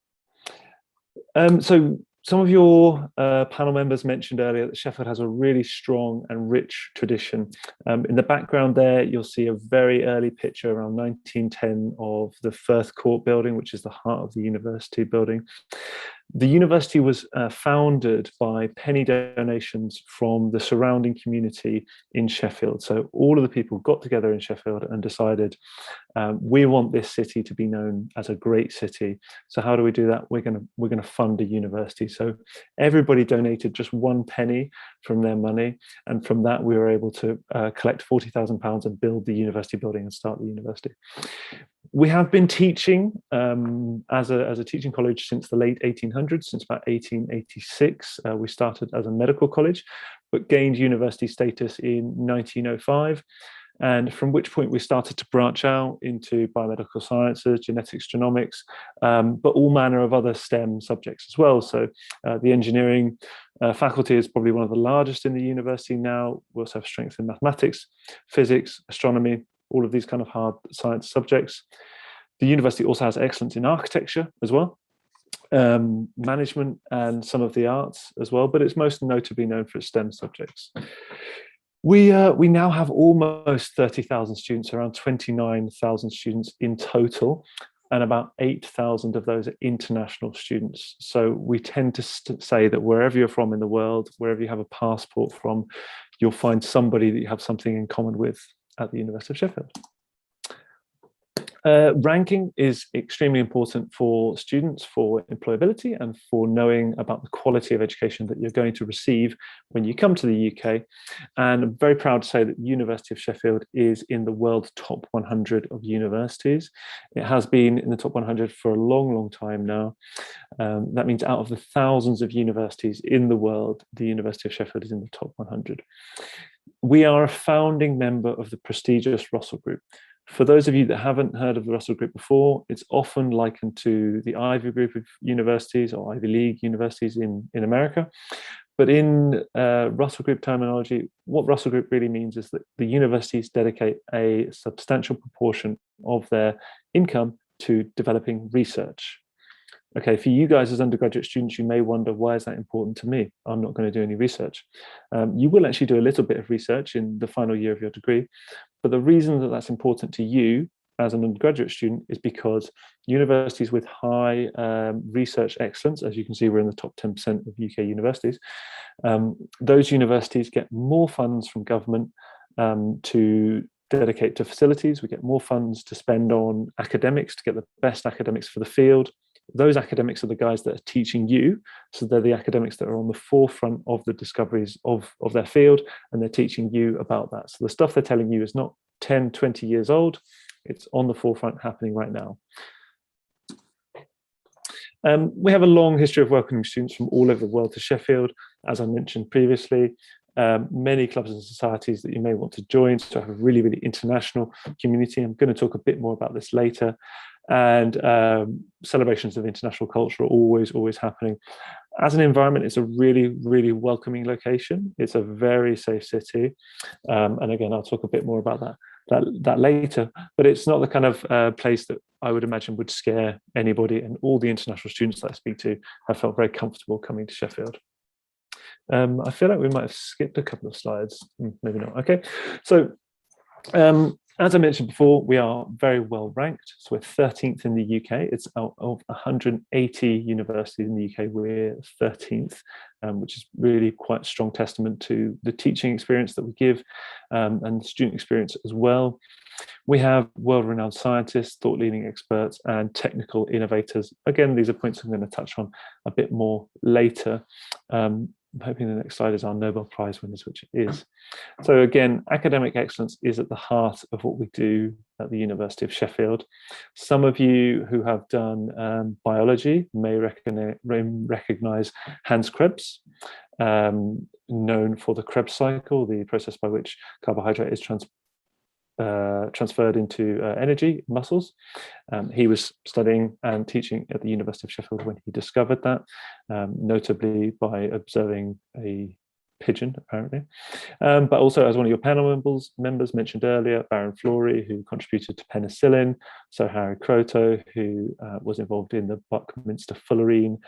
So some of your panel members mentioned earlier that Sheffield has a really strong and rich tradition. In the background there, you'll see a very early picture around 1910 of the Firth Court building, which is the heart of the university building. The university was founded by penny donations from the surrounding community in Sheffield. So all of the people got together in Sheffield and decided, we want this city to be known as a great city. So how do we do that? We're going to fund a university. So everybody donated just 1 penny from their money, and from that we were able to collect £40,000 and build the university building and start the university. We have been teaching as a teaching college since the late 1800s, since about 1886. We started as a medical college, but gained university status in 1905. And from which point we started to branch out into biomedical sciences, genetics, genomics, but all manner of other STEM subjects as well. So the engineering faculty is probably one of the largest in the university now. We also have strength in mathematics, physics, astronomy, all of these kind of hard science subjects. The university also has excellence in architecture as well, management and some of the arts as well, but it's most notably known for its STEM subjects. We now have almost 30,000 students, around 29,000 students in total, and about 8,000 of those are international students. So we tend to say that wherever you're from in the world, wherever you have a passport from, you'll find somebody that you have something in common with at the University of Sheffield. Ranking is extremely important for students, for employability, and for knowing about the quality of education that you're going to receive when you come to the UK. And I'm very proud to say that the University of Sheffield is in the world top 100 of universities. It has been in the top 100 for a long, long time now. That means out of the thousands of universities in the world, the University of Sheffield is in the top 100. We are a founding member of the prestigious Russell Group. For those of you that haven't heard of the Russell Group before, it's often likened to the Ivy Group of universities or Ivy League universities in America. But in Russell Group terminology, what Russell Group really means is that the universities dedicate a substantial proportion of their income to developing research. Okay, for you guys as undergraduate students, you may wonder, why is that important to me? I'm not going to do any research. You will actually do a little bit of research in the final year of your degree, but the reason that that's important to you as an undergraduate student is because universities with high research excellence, as you can see, we're in the top 10% of UK universities, those universities get more funds from government to dedicate to facilities. We get more funds to spend on academics, to get the best academics for the field. Those academics are the guys that are teaching you. So they're the academics that are on the forefront of the discoveries of their field, and they're teaching you about that. So the stuff they're telling you is not 10, 20 years old. It's on the forefront, happening right now. We have a long history of welcoming students from all over the world to Sheffield, as I mentioned previously. Many clubs and societies that you may want to join, so have a really, really international community. I'm going to talk a bit more about this later. And celebrations of international culture are always happening. As an environment, it's a really, really welcoming location. It's a very safe city. And again, I'll talk a bit more about that that later. But it's not the kind of place that I would imagine would scare anybody, and all the international students that I speak to have felt very comfortable coming to Sheffield. I feel like we might have skipped a couple of slides, maybe not. Okay, so as I mentioned before, we are very well ranked. So we're 13th in the UK. It's out of 180 universities in the UK, we're 13th, which is really quite a strong testament to the teaching experience that we give and the student experience as well. We have world-renowned scientists, thought-leading experts, and technical innovators. Again, these are points I'm going to touch on a bit more later. I'm hoping the next slide is our Nobel Prize winners, which it is. So again, academic excellence is at the heart of what we do at the University of Sheffield. Some of you who have done biology may recognize Hans Krebs, known for the Krebs cycle, the process by which carbohydrate is transferred into energy muscles. He was studying and teaching at the University of Sheffield when he discovered that, notably by observing a pigeon, apparently. But also, as one of your panel members mentioned earlier, Baron Flory, who contributed to penicillin, so Harry Kroto, who was involved in the Buckminster fullerene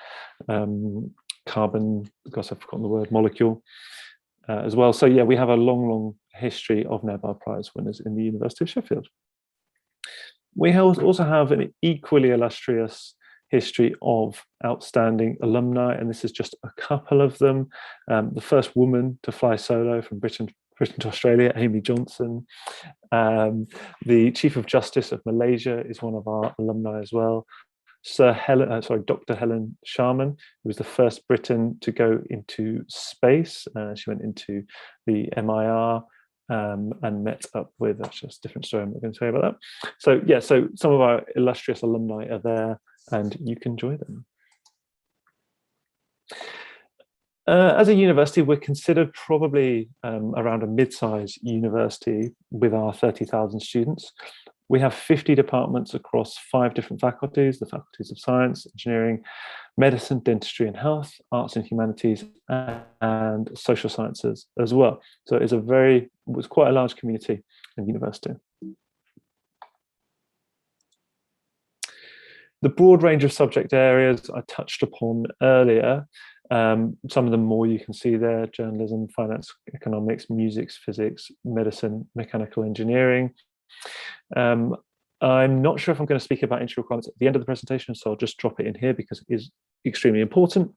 carbon, gosh, I've forgotten the word, molecule. As well. So yeah, we have a long history of Nobel Prize winners in the University of Sheffield. We also have an equally illustrious history of outstanding alumni, and this is just a couple of them. The first woman to fly solo from Britain to Australia, Amy Johnson. The Chief of Justice of Malaysia is one of our alumni as well. Dr. Helen Sharman, who was the first Briton to go into space. She went into the MIR and met up with, that's just a different story I'm not going to say about that. So yeah, so some of our illustrious alumni are there and you can join them. As a university, we're considered probably around a mid-sized university with our 30,000 students. We have 50 departments across 5 different faculties, the faculties of science, engineering, medicine, dentistry and health, arts and humanities, and social sciences as well. So it's quite a large community in the university. The broad range of subject areas I touched upon earlier, some of them more you can see there: journalism, finance, economics, music, physics, medicine, mechanical engineering. I'm not sure if I'm going to speak about entry requirements at the end of the presentation, so I'll just drop it in here because it is extremely important.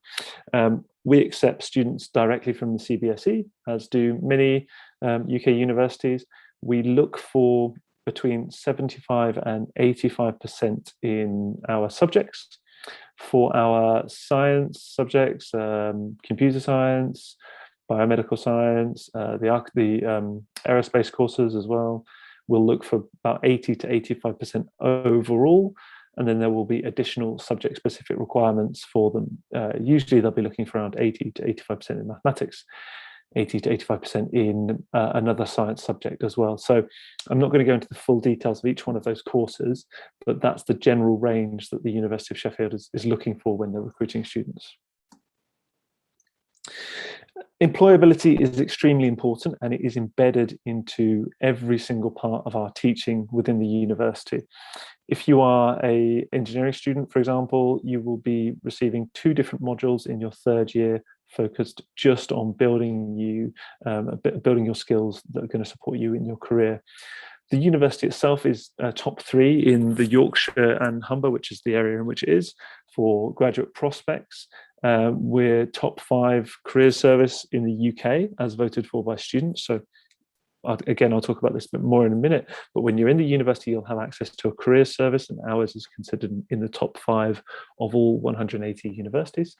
We accept students directly from the CBSE, as do many UK universities. We look for between 75 and 85% in our subjects. For our science subjects, computer science, biomedical science, the aerospace courses as well, we'll look for about 80 to 85% overall, and then there will be additional subject-specific requirements for them. Usually they'll be looking for around 80 to 85% in mathematics, 80 to 85% in another science subject as well. So I'm not going to go into the full details of each one of those courses, but that's the general range that the University of Sheffield is looking for when they're recruiting students. Employability is extremely important, and it is embedded into every single part of our teaching within the university. If you are an engineering student, for example, you will be receiving 2 different modules in your 3rd year focused just on building your skills that are going to support you in your career. The university itself is top 3 in the Yorkshire and Humber, which is the area in which it is, for graduate prospects. We're top 5 career service in the UK as voted for by students. So again, I'll talk about this a bit more in a minute, but when you're in the university, you'll have access to a career service, and ours is considered in the top 5 of all 180 universities.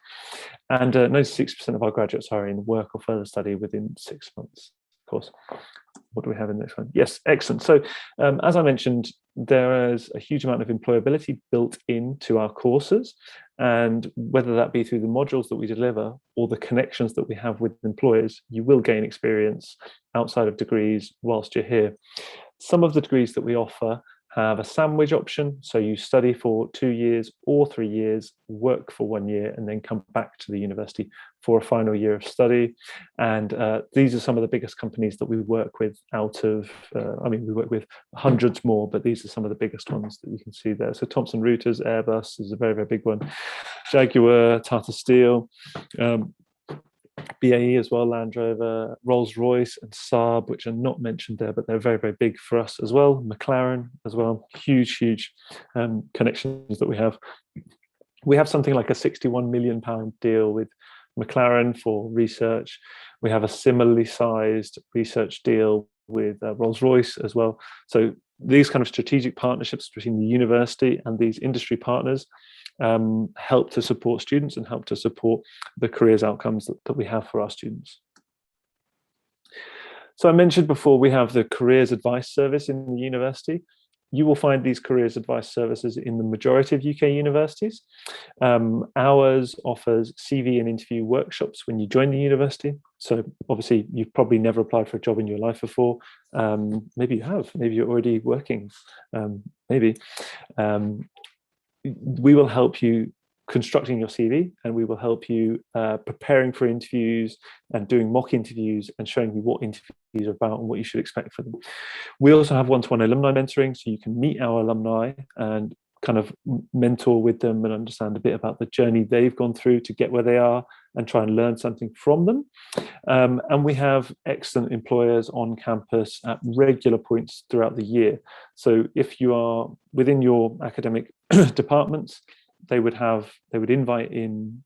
And 96% of our graduates are in work or further study within 6 months, of course. What do we have in this one? Yes, excellent. So as I mentioned, there is a huge amount of employability built into our courses, and whether that be through the modules that we deliver or the connections that we have with employers, you will gain experience outside of degrees whilst you're here. Some of the degrees that we offer have a sandwich option. So you study for 2 years or 3 years, work for 1 year, and then come back to the university for a final year of study. And these are some of the biggest companies that we work with out of, we work with hundreds more, but these are some of the biggest ones that you can see there. So Thomson Reuters, Airbus is a very, very big one. Jaguar, Tata Steel, BAE as well, Land Rover, Rolls-Royce and Saab, which are not mentioned there, but they're very, very big for us as well. McLaren as well, huge connections that we have. We have something like a £61 million deal with McLaren for research. We have a similarly sized research deal with Rolls-Royce as well. So these kind of strategic partnerships between the university and these industry partners help to support students and help to support the careers outcomes that we have for our students. So I mentioned before, we have the careers advice service in the university. You will find these careers advice services in the majority of UK universities. Ours offers CV and interview workshops when you join the university. So obviously you've probably never applied for a job in your life before. Maybe you have, maybe you're already working, maybe. We will help you constructing your CV, and we will help you preparing for interviews and doing mock interviews and showing you what interviews are about and what you should expect for them. We also have one-to-one alumni mentoring, so you can meet our alumni and kind of mentor with them and understand a bit about the journey they've gone through to get where they are and try and learn something from them. And we have excellent employers on campus at regular points throughout the year. So if you are within your academic departments, they would invite in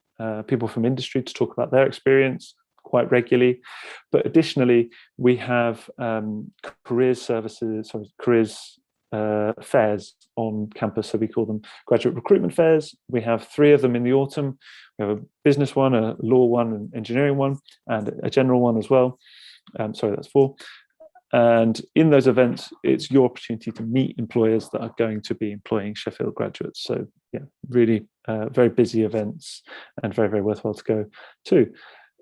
people from industry to talk about their experience quite regularly. But additionally, we have careers fairs on campus, so we call them graduate recruitment fairs. We have 3 of them in the autumn. We have a business one, a law one, an engineering one, and a general one as well. Sorry, that's 4. And in those events, it's your opportunity to meet employers that are going to be employing Sheffield graduates. So yeah, really very busy events and very, very worthwhile to go to.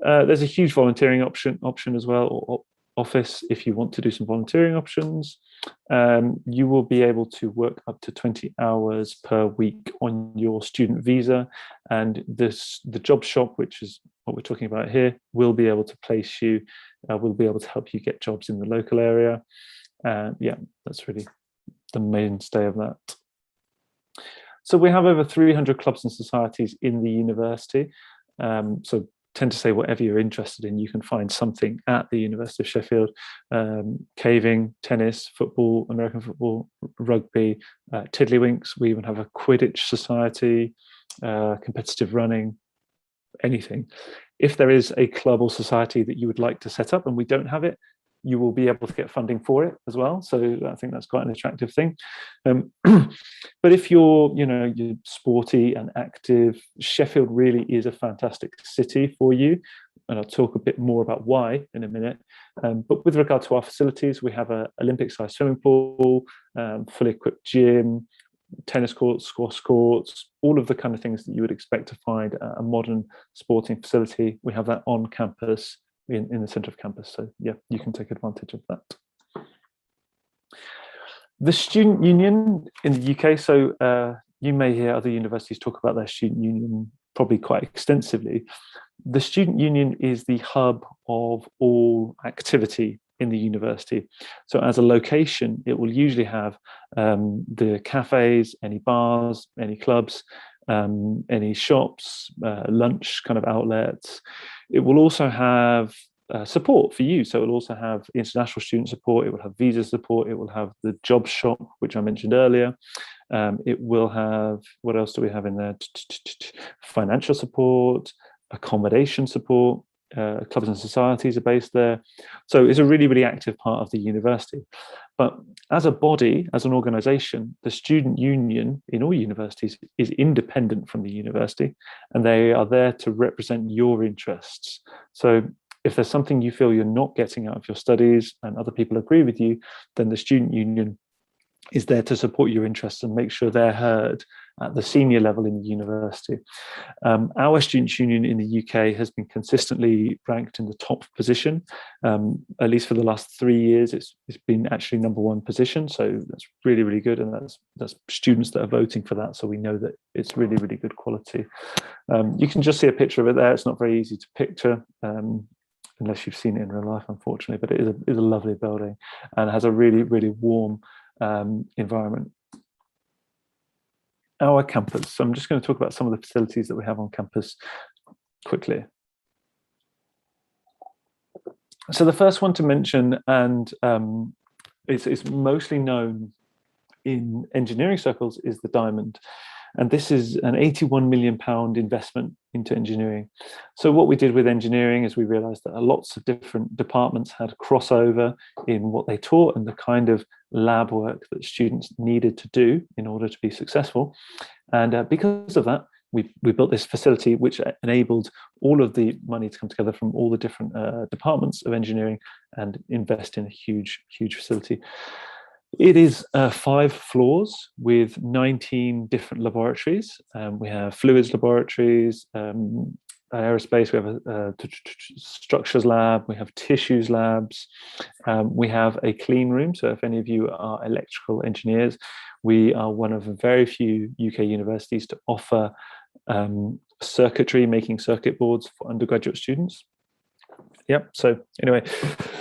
There's a huge volunteering option as well, or office if you want to do some volunteering options. You will be able to work up to 20 hours per week on your student visa, and the job shop, which is what we're talking about here, will be able to place you, will be able to help you get jobs in the local area. Yeah, that's really the mainstay of that. So we have over 300 clubs and societies in the university. So tend to say whatever you're interested in, you can find something at the University of Sheffield. Caving, tennis, football, American football, rugby, tiddlywinks. We even have a Quidditch society, competitive running, anything. If there is a club or society that you would like to set up and we don't have it, you will be able to get funding for it as well. So I think that's quite an attractive thing. But if you're sporty and active, Sheffield really is a fantastic city for you. And I'll talk a bit more about why in a minute. But with regard to our facilities, we have an Olympic-sized swimming pool, fully equipped gym, tennis courts, squash courts, all of the kind of things that you would expect to find at a modern sporting facility. We have that on campus, in the centre of campus. So yeah, you can take advantage of that. The student union in the UK, so you may hear other universities talk about their student union probably quite extensively. The student union is the hub of all activity in the university. So as a location, it will usually have the cafes, any bars, any clubs, any shops, lunch kind of outlets. It will also have support for you. So it will also have international student support. It will have visa support. It will have the job shop, which I mentioned earlier. It will have, what else do we have in there? Financial support, accommodation support. Clubs and societies are based there. So it's a really, really active part of the university. But as a body, as an organization, the student union in all universities is independent from the university, and they are there to represent your interests. So if there's something you feel you're not getting out of your studies and other people agree with you, then the student union is there to support your interests and make sure they're heard at the senior level in the university. Our Students' Union in the UK has been consistently ranked in the top position. At least for the last 3 years, it's been actually #1 position. So that's really, really good. And that's students that are voting for that. So we know that it's really, really good quality. You can just see a picture of it there. It's not very easy to picture. Unless you've seen it in real life, unfortunately, but it is a lovely building and has a really, really warm environment. Our campus. So I'm just going to talk about some of the facilities that we have on campus quickly. So the first one to mention, and it's mostly known in engineering circles, is the Diamond. And this is an £81 million investment into engineering. So what we did with engineering is we realized that lots of different departments had crossover in what they taught and the kind of lab work that students needed to do in order to be successful. And because of that, we built this facility which enabled all of the money to come together from all the different departments of engineering and invest in a huge, huge facility. It is 5 floors with 19 different laboratories. We have fluids laboratories, aerospace, we have a structures lab, we have tissues labs, we have a clean room. So if any of you are electrical engineers, we are one of very few UK universities to offer circuitry, making circuit boards for undergraduate students. Yep. So anyway,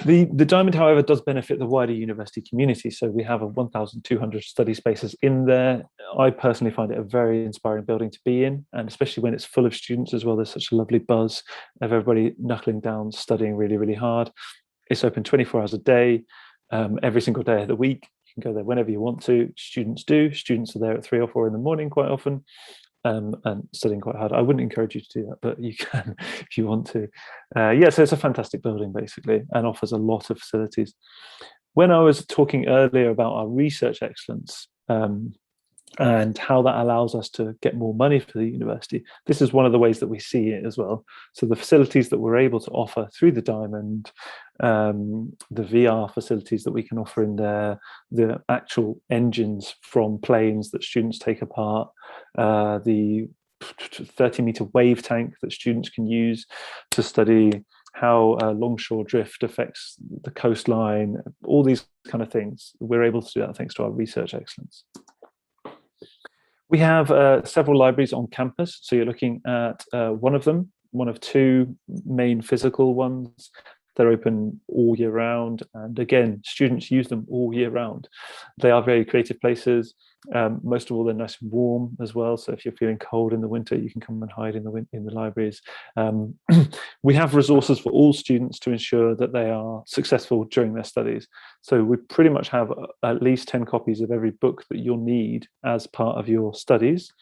the Diamond, however, does benefit the wider university community. So we have 1,200 study spaces in there. I personally find it a very inspiring building to be in, and especially when it's full of students as well. There's such a lovely buzz of everybody knuckling down, studying really, really hard. It's open 24 hours a day, every single day of the week. You can go there whenever you want to. Students do. Students are there at 3 or 4 in the morning quite often. And studying quite hard. I wouldn't encourage you to do that, but you can if you want to. Yeah, so it's a fantastic building basically and offers a lot of facilities. When I was talking earlier about our research excellence and how that allows us to get more money for the university, this is one of the ways that we see it as well. So the facilities that we're able to offer through the Diamond, the VR facilities that we can offer in there, the actual engines from planes that students take apart, the 30-meter wave tank that students can use to study how longshore drift affects the coastline, all these kind of things. We're able to do that thanks to our research excellence. We have several libraries on campus. So you're looking at one of them, one of 2 main physical ones. They're open all year round. And again, students use them all year round. They are very creative places. Most of all, they're nice and warm as well. So if you're feeling cold in the winter, you can come and hide in the libraries. We have resources for all students to ensure that they are successful during their studies. So we pretty much have at least 10 copies of every book that you'll need as part of your studies.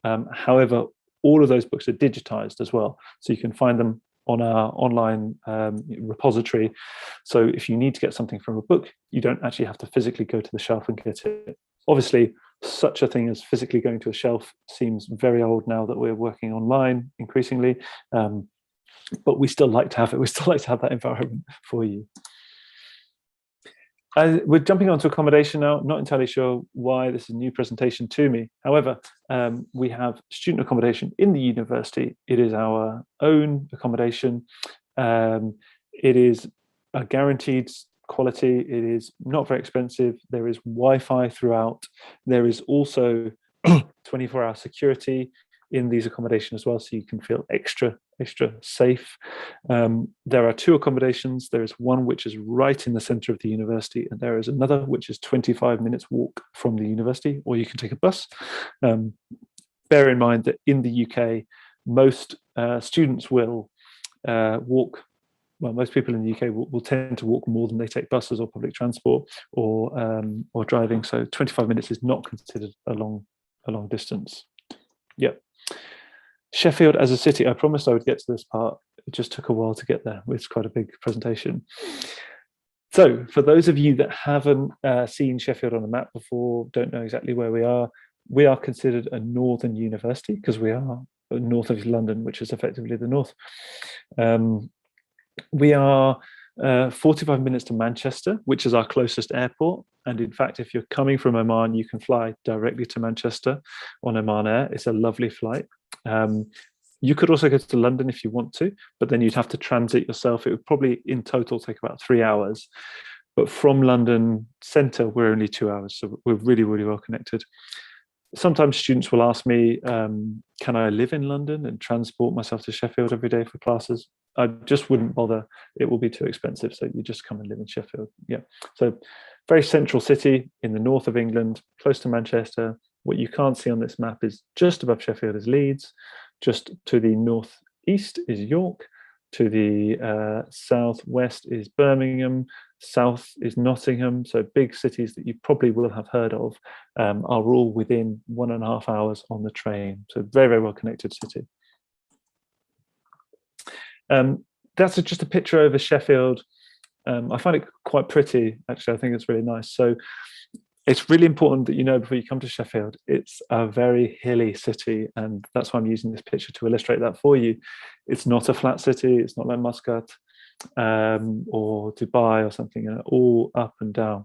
However, all of those books are digitized as well. So you can find them on our online repository. So if you need to get something from a book, you don't actually have to physically go to the shelf and get it. Obviously, such a thing as physically going to a shelf seems very old now that we're working online increasingly, but we still like to have it. We still like to have that environment for you. We're jumping onto accommodation now. Not entirely sure why this is a new presentation to me. However, we have student accommodation in the university. It is our own accommodation. It is a guaranteed quality. It is not very expensive. There is Wi-Fi throughout. There is also 24-hour security in these accommodations as well, so you can feel extra safe. There are 2 accommodations. There is one which is right in the center of the university, and there is another which is 25 minutes walk from the university, or you can take a bus. Bear in mind that in the UK, most students will walk. Well, most people in the UK will tend to walk more than they take buses or public transport or driving. So 25 minutes is not considered a long distance. Yeah. Sheffield as a city, I promised I would get to this part. It just took a while to get there. It's quite a big presentation. So for those of you that haven't seen Sheffield on a map before, don't know exactly where we are considered a northern university because we are north of London, which is effectively the north. We are 45 minutes to Manchester, which is our closest airport. And in fact, if you're coming from Oman, you can fly directly to Manchester on Oman Air. It's a lovely flight. You could also go to London if you want to, but then you'd have to transit yourself. It would probably in total take about 3 hours. But from London Centre, we're only 2 hours. So we're really, really well connected. Sometimes students will ask me, can I live in London and transport myself to Sheffield every day for classes? I just wouldn't bother. It will be too expensive. So you just come and live in Sheffield. Yeah. So very central city in the north of England, close to Manchester. What you can't see on this map is just above Sheffield is Leeds. Just to the northeast is York. To the southwest is Birmingham. South is Nottingham. So big cities that you probably will have heard of are all within 1.5 hours on the train. So very, very well connected city. That's just a picture over Sheffield. I find it quite pretty, actually. I think it's really nice. So it's really important that you know before you come to Sheffield, it's a very hilly city. And that's why I'm using this picture to illustrate that for you. It's not a flat city. It's not like Muscat or Dubai or something, all up and down.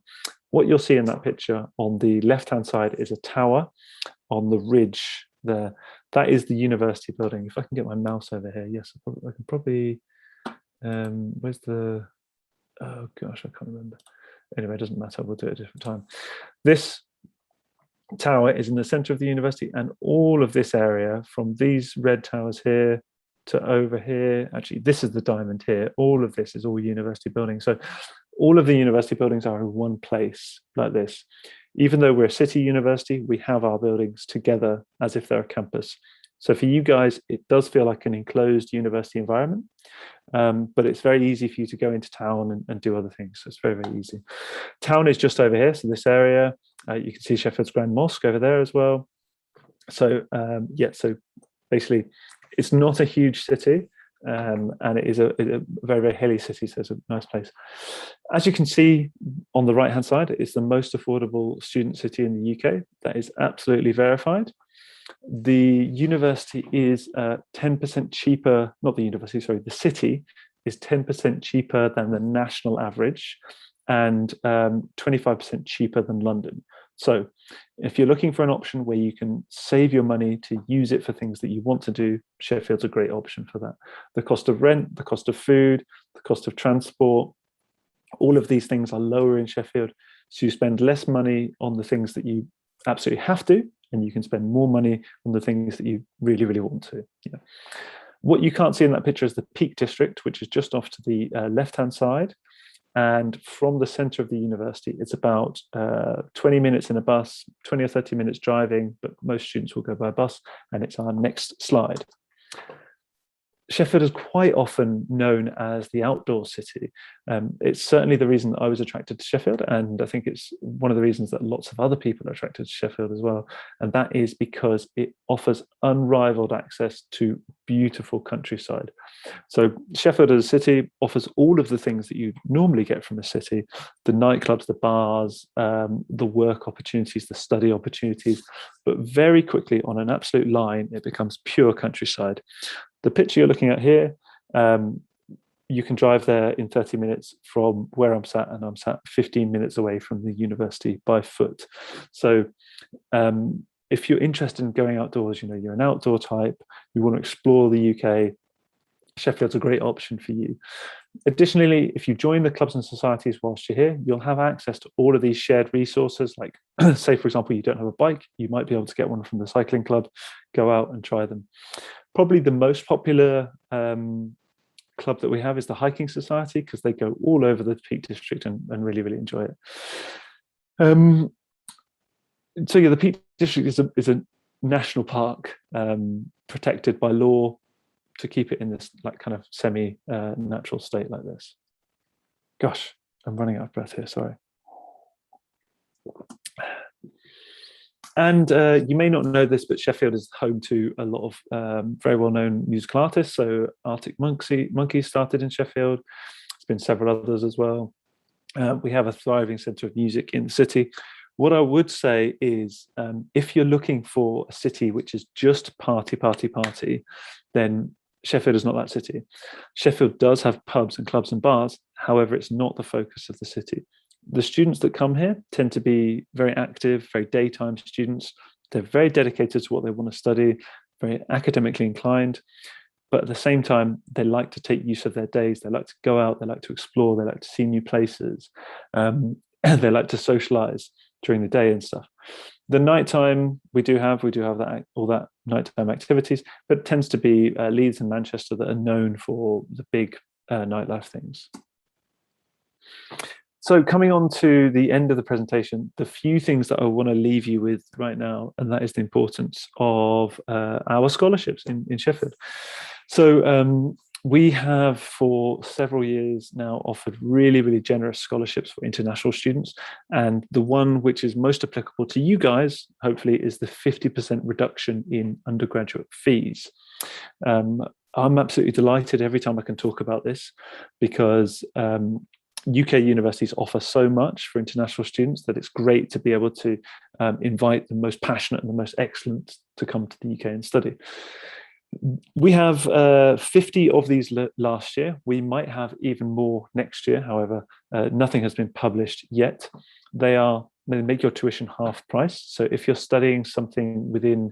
What you'll see in that picture on the left-hand side is a tower on the ridge there. That is the university building. If I can get my mouse over here, yes, I can probably, where's the, oh gosh, I can't remember. Anyway, it doesn't matter, we'll do it at a different time. This tower is in the center of the university, and all of this area from these red towers here to over here, actually this is the diamond here, all of this is all university buildings. So all of the university buildings are in one place like this. Even though we're a city university, we have our buildings together as if they're a campus. So for you guys, it does feel like an enclosed university environment, but it's very easy for you to go into town and do other things. So it's very, very easy. Town is just over here. So this area, you can see Sheffield's Grand Mosque over there as well. So yeah, so basically it's not a huge city, and it is a very, very hilly city, so it's a nice place. As you can see on the right-hand side, it's the most affordable student city in the UK. That is absolutely verified. The university is 10% cheaper, not the university, sorry, the city is 10% cheaper than the national average and 25% cheaper than London. So if you're looking for an option where you can save your money to use it for things that you want to do, Sheffield's a great option for that. The cost of rent, the cost of food, the cost of transport, all of these things are lower in Sheffield. So you spend less money on the things that you absolutely have to, and you can spend more money on the things that you really, really want to. Yeah. What you can't see in that picture is the Peak District, which is just off to the left-hand side. And from the center of the university, it's about 20 minutes in a bus, 20 or 30 minutes driving, but most students will go by bus, and it's our next slide. Sheffield is quite often known as the outdoor city. It's certainly the reason that I was attracted to Sheffield, and I think it's one of the reasons that lots of other people are attracted to Sheffield as well. And that is because it offers unrivaled access to beautiful countryside. So Sheffield as a city offers all of the things that you normally get from a city: the nightclubs, the bars, the work opportunities, the study opportunities. But very quickly, on an absolute line, it becomes pure countryside. The picture you're looking at here, you can drive there in 30 minutes from where I'm sat, and I'm sat 15 minutes away from the university by foot. So if you're interested in going outdoors, you know, you're an outdoor type, you want to explore the UK, Sheffield's a great option for you. Additionally, if you join the clubs and societies whilst you're here, you'll have access to all of these shared resources. Like, say, for example, you don't have a bike, you might be able to get one from the cycling club, go out and try them. Probably the most popular club that we have is the Hiking Society, because they go all over the Peak District and really, really enjoy it. So yeah, the Peak District is a national park protected by law to keep it in this like kind of semi-natural state like this. Gosh, I'm running out of breath here, sorry. And you may not know this, but Sheffield is home to a lot of very well-known musical artists. So Arctic Monkeys started in Sheffield. There's been several others as well. We have a thriving centre of music in the city. What I would say is, if you're looking for a city which is just party, then Sheffield is not that city. Sheffield does have pubs and clubs and bars. However, it's not the focus of the city. The students that come here tend to be very active, very daytime students. They're very dedicated to what they want to study, very academically inclined. But at the same time, they like to take use of their days. They like to go out, they like to explore, they like to see new places. They like to socialize during the day and stuff. The nighttime, we do have that, all that nighttime activities, but it tends to be Leeds and Manchester that are known for the big nightlife things. So coming on to the end of the presentation, the few things that I want to leave you with right now, and that is the importance of our scholarships in Sheffield. So we have for several years now offered really, really generous scholarships for international students. And the one which is most applicable to you guys, hopefully, is the 50% reduction in undergraduate fees. I'm absolutely delighted every time I can talk about this, because UK universities offer so much for international students that it's great to be able to invite the most passionate and the most excellent to come to the UK and study. We have 50 of these last year. We might have even more next year. However, nothing has been published yet. They make your tuition half price. So if you're studying something within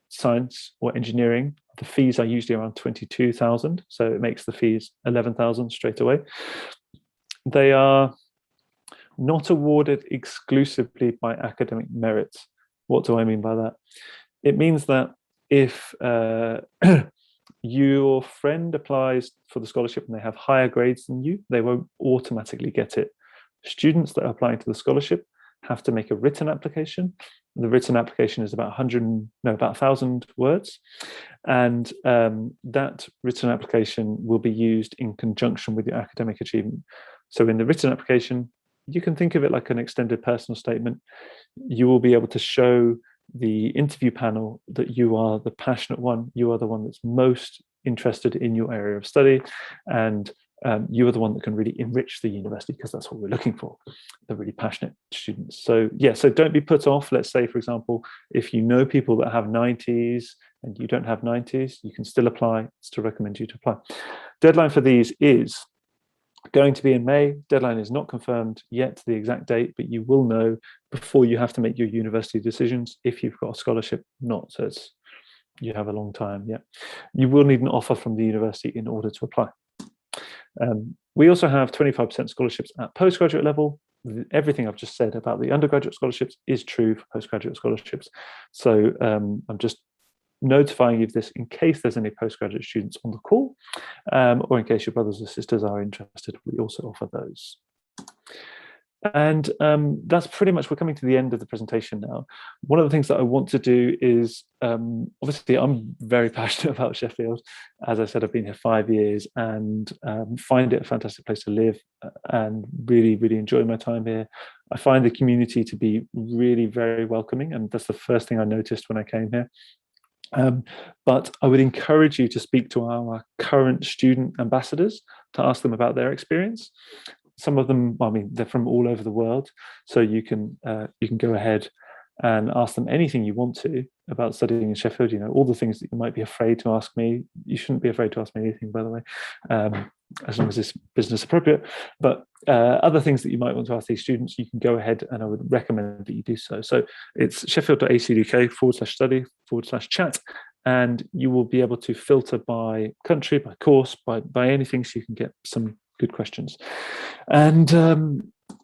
science or engineering, the fees are usually around 22,000. So it makes the fees 11,000 straight away. They are not awarded exclusively by academic merit. What do I mean by that? It means that if your friend applies for the scholarship and they have higher grades than you, they won't automatically get it. Students that are applying to the scholarship have to make a written application. The written application is about 1,000 words. And that written application will be used in conjunction with your academic achievement. So in the written application, you can think of it like an extended personal statement. You will be able to show the interview panel that you are the passionate one, you are the one that's most interested in your area of study, and you are the one that can really enrich the university, because that's what we're looking for, the really passionate students. So yeah, so don't be put off. Let's say, for example, if you know people that have 90s and you don't have 90s, you can still apply. Still recommend you to apply. Deadline for these is going to be in May. Deadline is not confirmed yet, the exact date, but you will know before you have to make your university decisions if you've got a scholarship or not. So you have a long time. Yeah, you will need an offer from the university in order to apply. We also have 25% scholarships at postgraduate level. Everything I've just said about the undergraduate scholarships is true for postgraduate scholarships. So I'm just notifying you of this in case there's any postgraduate students on the call, or in case your brothers or sisters are interested. We also offer those. And that's pretty much, we're coming to the end of the presentation now. One of the things that I want to do is, obviously I'm very passionate about Sheffield. As I said, I've been here 5 years and find it a fantastic place to live and really, really enjoy my time here. I find the community to be really very welcoming, and that's the first thing I noticed when I came here. But I would encourage you to speak to our current student ambassadors to ask them about their experience. Some of them, I mean, they're from all over the world, so you can go ahead and ask them anything you want to about studying in Sheffield. You know, all the things that you might be afraid to ask me. You shouldn't be afraid to ask me anything, by the way, as long as it's business appropriate. But other things that you might want to ask these students, you can go ahead, and I would recommend that you do so. So it's sheffield.ac.uk/study/chat, and you will be able to filter by country, by course, by anything, so you can get some good questions. And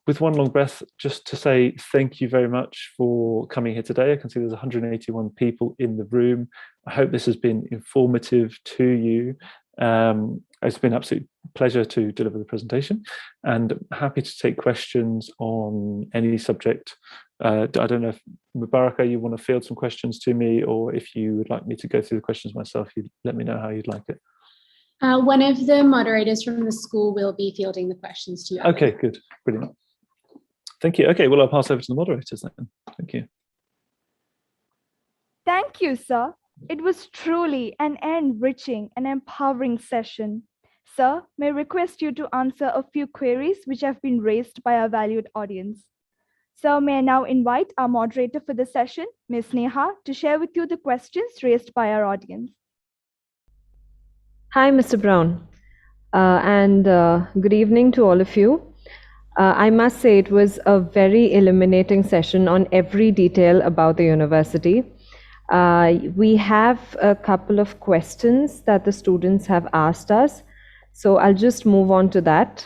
with one long breath, just to say thank you very much for coming here today. I can see there's 181 people in the room. I hope this has been informative to you. It's been an absolute pleasure to deliver the presentation, and I'm happy to take questions on any subject. I don't know if, Mubaraka, you want to field some questions to me, or if you would like me to go through the questions myself, you let me know how you'd like it. One of the moderators from the school will be fielding the questions to you. Okay, good, brilliant. Thank you. Okay, well, I'll pass over to the moderators then. Thank you. Thank you, sir. It was truly an enriching and empowering session. Sir, may I request you to answer a few queries which have been raised by our valued audience. So may I now invite our moderator for the session, Ms. Neha, to share with you the questions raised by our audience. Hi, Mr. Brown. Good evening to all of you. I must say it was a very illuminating session on every detail about the university. We have a couple of questions that the students have asked us, so I'll just move on to that.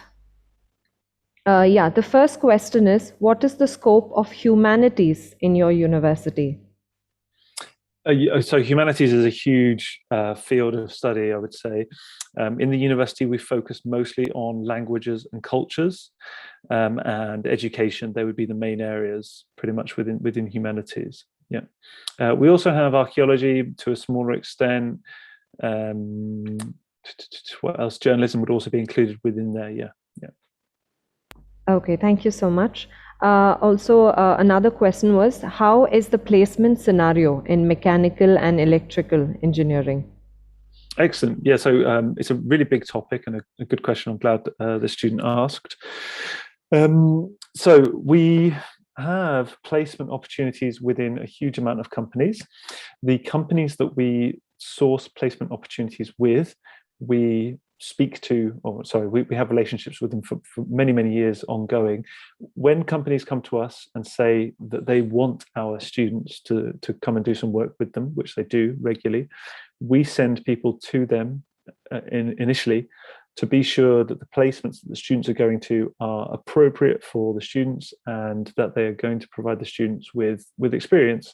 Yeah, the first question is, what is the scope of humanities in your university? So humanities is a huge field of study, I would say. In the university, we focus mostly on languages and cultures, and education. They would be the main areas pretty much within humanities. Yeah. We also have archaeology to a smaller extent. What else? Journalism would also be included within there. Yeah. Okay, thank you so much. Also, another question was, how is the placement scenario in mechanical and electrical engineering? Excellent. Yeah, so it's a really big topic and a good question. I'm glad the student asked. So we have placement opportunities within a huge amount of companies. The companies that we source placement opportunities with, we speak to, or sorry, we have relationships with them for many, many years ongoing. When companies come to us and say that they want our students to come and do some work with them, which they do regularly, we send people to them initially to be sure that the placements that the students are going to are appropriate for the students and that they are going to provide the students with experience.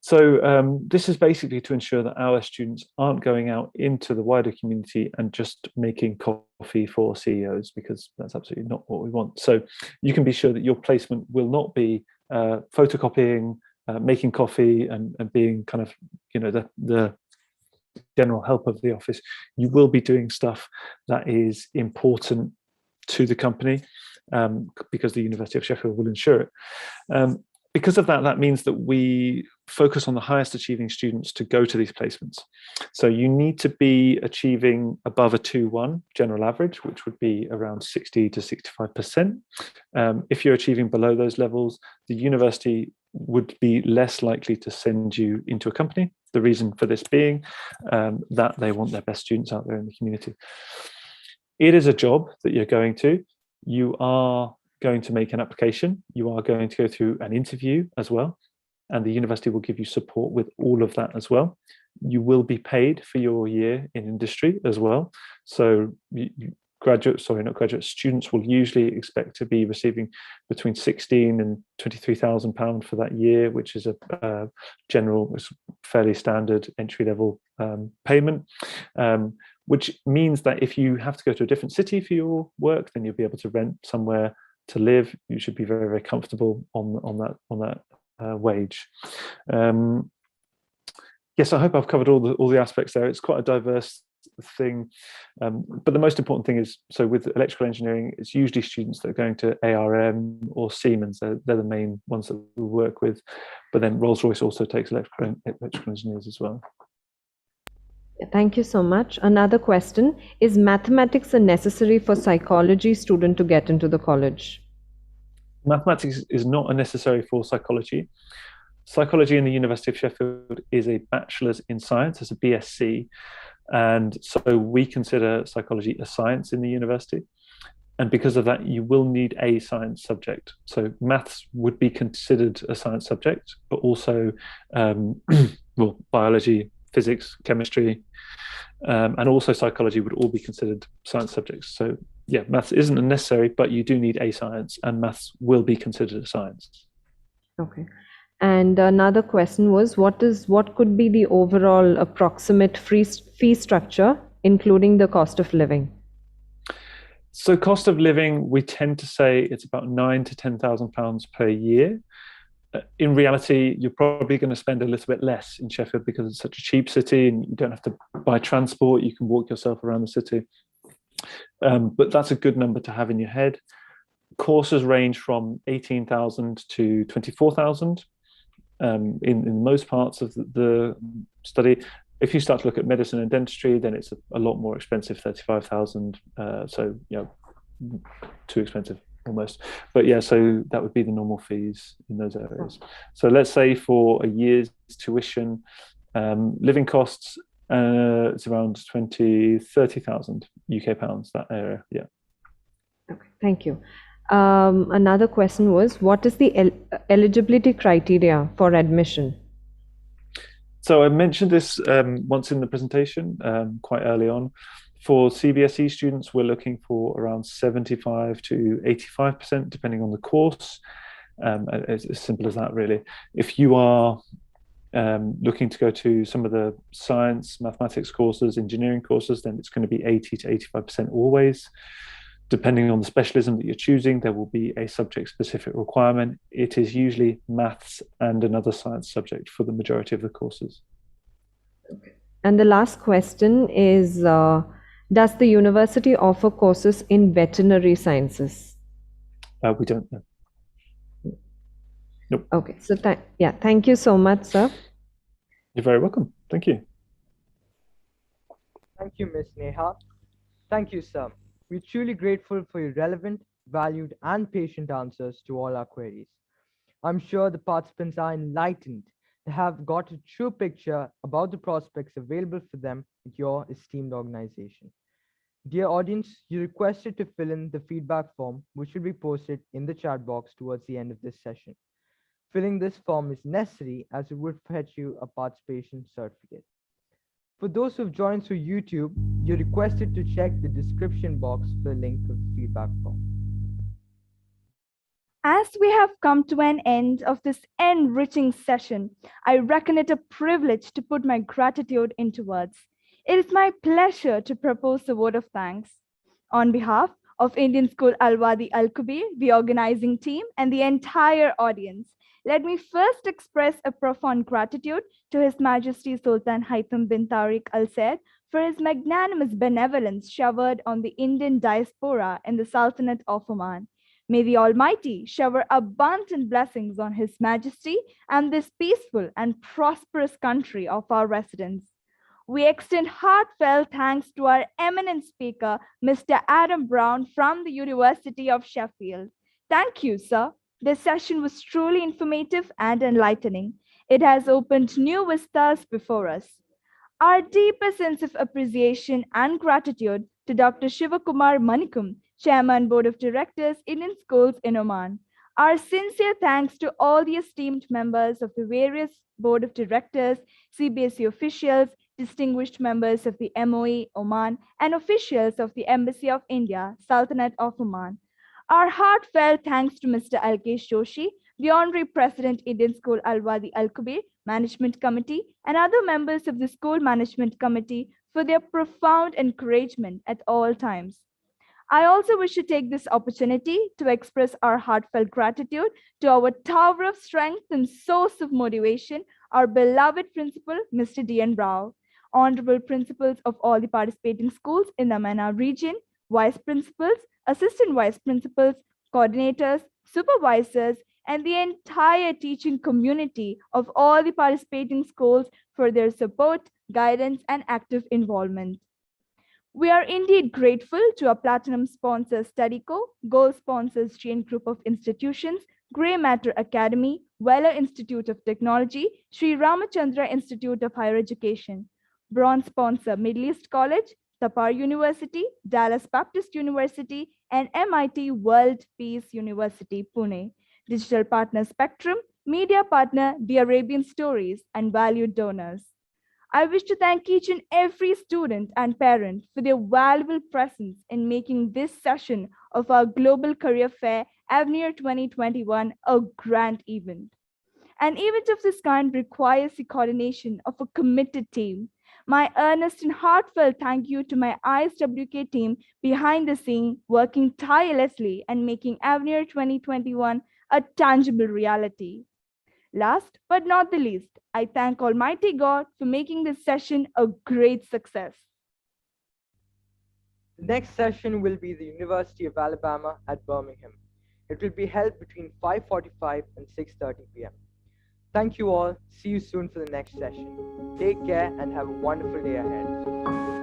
So this is basically to ensure that our students aren't going out into the wider community and just making coffee for CEOs, because that's absolutely not what we want. So you can be sure that your placement will not be photocopying, making coffee and being kind of, you know, the general help of the office. You will be doing stuff that is important to the company, because the University of Sheffield will ensure it. Because of that, that means that we focus on the highest achieving students to go to these placements. So you need to be achieving above a 2-1 general average, which would be around 60 to 65%. If you're achieving below those levels, the university would be less likely to send you into a company. The reason for this being that they want their best students out there in the community. It is a job that you're going to. You are going to make an application. You are going to go through an interview as well. And the university will give you support with all of that as well. You will be paid for your year in industry as well. So students will usually expect to be receiving between 16 and 23,000 pounds for that year, which is a general, fairly standard entry-level payment, which means that if you have to go to a different city for your work, then you'll be able to rent somewhere to live. You should be very, very comfortable on that wage. Yes, I hope I've covered all the aspects there. It's quite a diverse thing, but the most important thing is, so with electrical engineering, it's usually students that are going to ARM or Siemens. They're the main ones that we work with, but then Rolls-Royce also takes electrical engineers as well. Thank you so much. Another question, is mathematics a necessary for psychology student to get into the college? Mathematics is not a necessary for psychology. Psychology in the University of Sheffield is a bachelor's in science, it's a BSc, and so we consider psychology a science in the university. And because of that, you will need a science subject. So maths would be considered a science subject, but also well, biology, physics, chemistry, and also psychology would all be considered science subjects. So yeah, maths isn't necessary, but you do need a science, and maths will be considered a science. Okay. And another question was, what could be the overall approximate fee structure, including the cost of living? So cost of living, we tend to say it's about £9,000 to £10,000 per year. In reality, you're probably going to spend a little bit less in Sheffield because it's such a cheap city and you don't have to buy transport. You can walk yourself around the city. But that's a good number to have in your head. Courses range from 18,000 to 24,000 in most parts of the study. If you start to look at medicine and dentistry, then it's a lot more expensive, 35,000. So, you know, too expensive almost. But yeah, so that would be the normal fees in those areas. So let's say for a year's tuition, living costs, it's around 30,000 UK pounds, that area. Yeah. Okay, thank you. Another question was, what is the eligibility criteria for admission? So I mentioned this once in the presentation, quite early on. For CBSE students, we're looking for around 75 to 85%, depending on the course. It's as simple as that, really. If you are looking to go to some of the science, mathematics courses, engineering courses, then it's going to be 80 to 85% always. Depending on the specialism that you're choosing, there will be a subject-specific requirement. It is usually maths and another science subject for the majority of the courses. And the last question is, does the university offer courses in veterinary sciences? We don't know. Nope. Okay, so thank you so much, sir. You're very welcome. Thank you. Thank you, Ms. Neha. Thank you, sir. We're truly grateful for your relevant, valued, and patient answers to all our queries. I'm sure the participants are enlightened. They have got a true picture about the prospects available for them at your esteemed organization. Dear audience, you're requested to fill in the feedback form, which will be posted in the chat box towards the end of this session. Filling this form is necessary as it would fetch you a participation certificate. For those who've joined through YouTube, you're requested to check the description box for the link of the feedback form. As we have come to an end of this enriching session, I reckon it a privilege to put my gratitude into words. It is my pleasure to propose a word of thanks. On behalf of Indian School Al-Wadi Al-Kubir, the organizing team, and the entire audience, let me first express a profound gratitude to His Majesty Sultan Haitham bin Tariq Al Said for his magnanimous benevolence showered on the Indian diaspora in the Sultanate of Oman. May the Almighty shower abundant blessings on His Majesty and this peaceful and prosperous country of our residents. We extend heartfelt thanks to our eminent speaker, Mr. Adam Brown from the University of Sheffield. Thank you, sir. This session was truly informative and enlightening. It has opened new vistas before us. Our deepest sense of appreciation and gratitude to Dr. Shivakumar Manickam, Chairman, Board of Directors, Indian Schools in Oman. Our sincere thanks to all the esteemed members of the various Board of Directors, CBSE officials, distinguished members of the MOE Oman, and officials of the Embassy of India, Sultanate of Oman. Our heartfelt thanks to Mr. Alkesh Joshi, the Honorary President, Indian School Al-Wadi Al-Kubir Management Committee, and other members of the School Management Committee for their profound encouragement at all times. I also wish to take this opportunity to express our heartfelt gratitude to our tower of strength and source of motivation, our beloved principal, Mr. D.N. Rao, honorable principals of all the participating schools in the MENA region, vice principals, assistant vice principals, coordinators, supervisors, and the entire teaching community of all the participating schools for their support, guidance, and active involvement. We are indeed grateful to our platinum sponsor Studyco, gold sponsors Chain Group of Institutions, Grey Matter Academy, Weller Institute of Technology, Sri Ramachandra Institute of Higher Education, bronze sponsor Middle East College, Tapar University, Dallas Baptist University, and MIT World Peace University, Pune. Digital partner Spectrum, media partner The Arabian Stories, and valued donors. I wish to thank each and every student and parent for their valuable presence in making this session of our Global Career Fair AVENIR 2021 a grand event. An event of this kind requires the coordination of a committed team. My earnest and heartfelt thank you to my ISWK team behind the scene, working tirelessly and making AVENIR 2021 a tangible reality. Last but not the least, I thank Almighty God for making this session a great success. The next session will be the University of Alabama at Birmingham. It will be held between 5:45 and 6:30 p.m. Thank you all. See you soon for the next session. Take care and have a wonderful day ahead.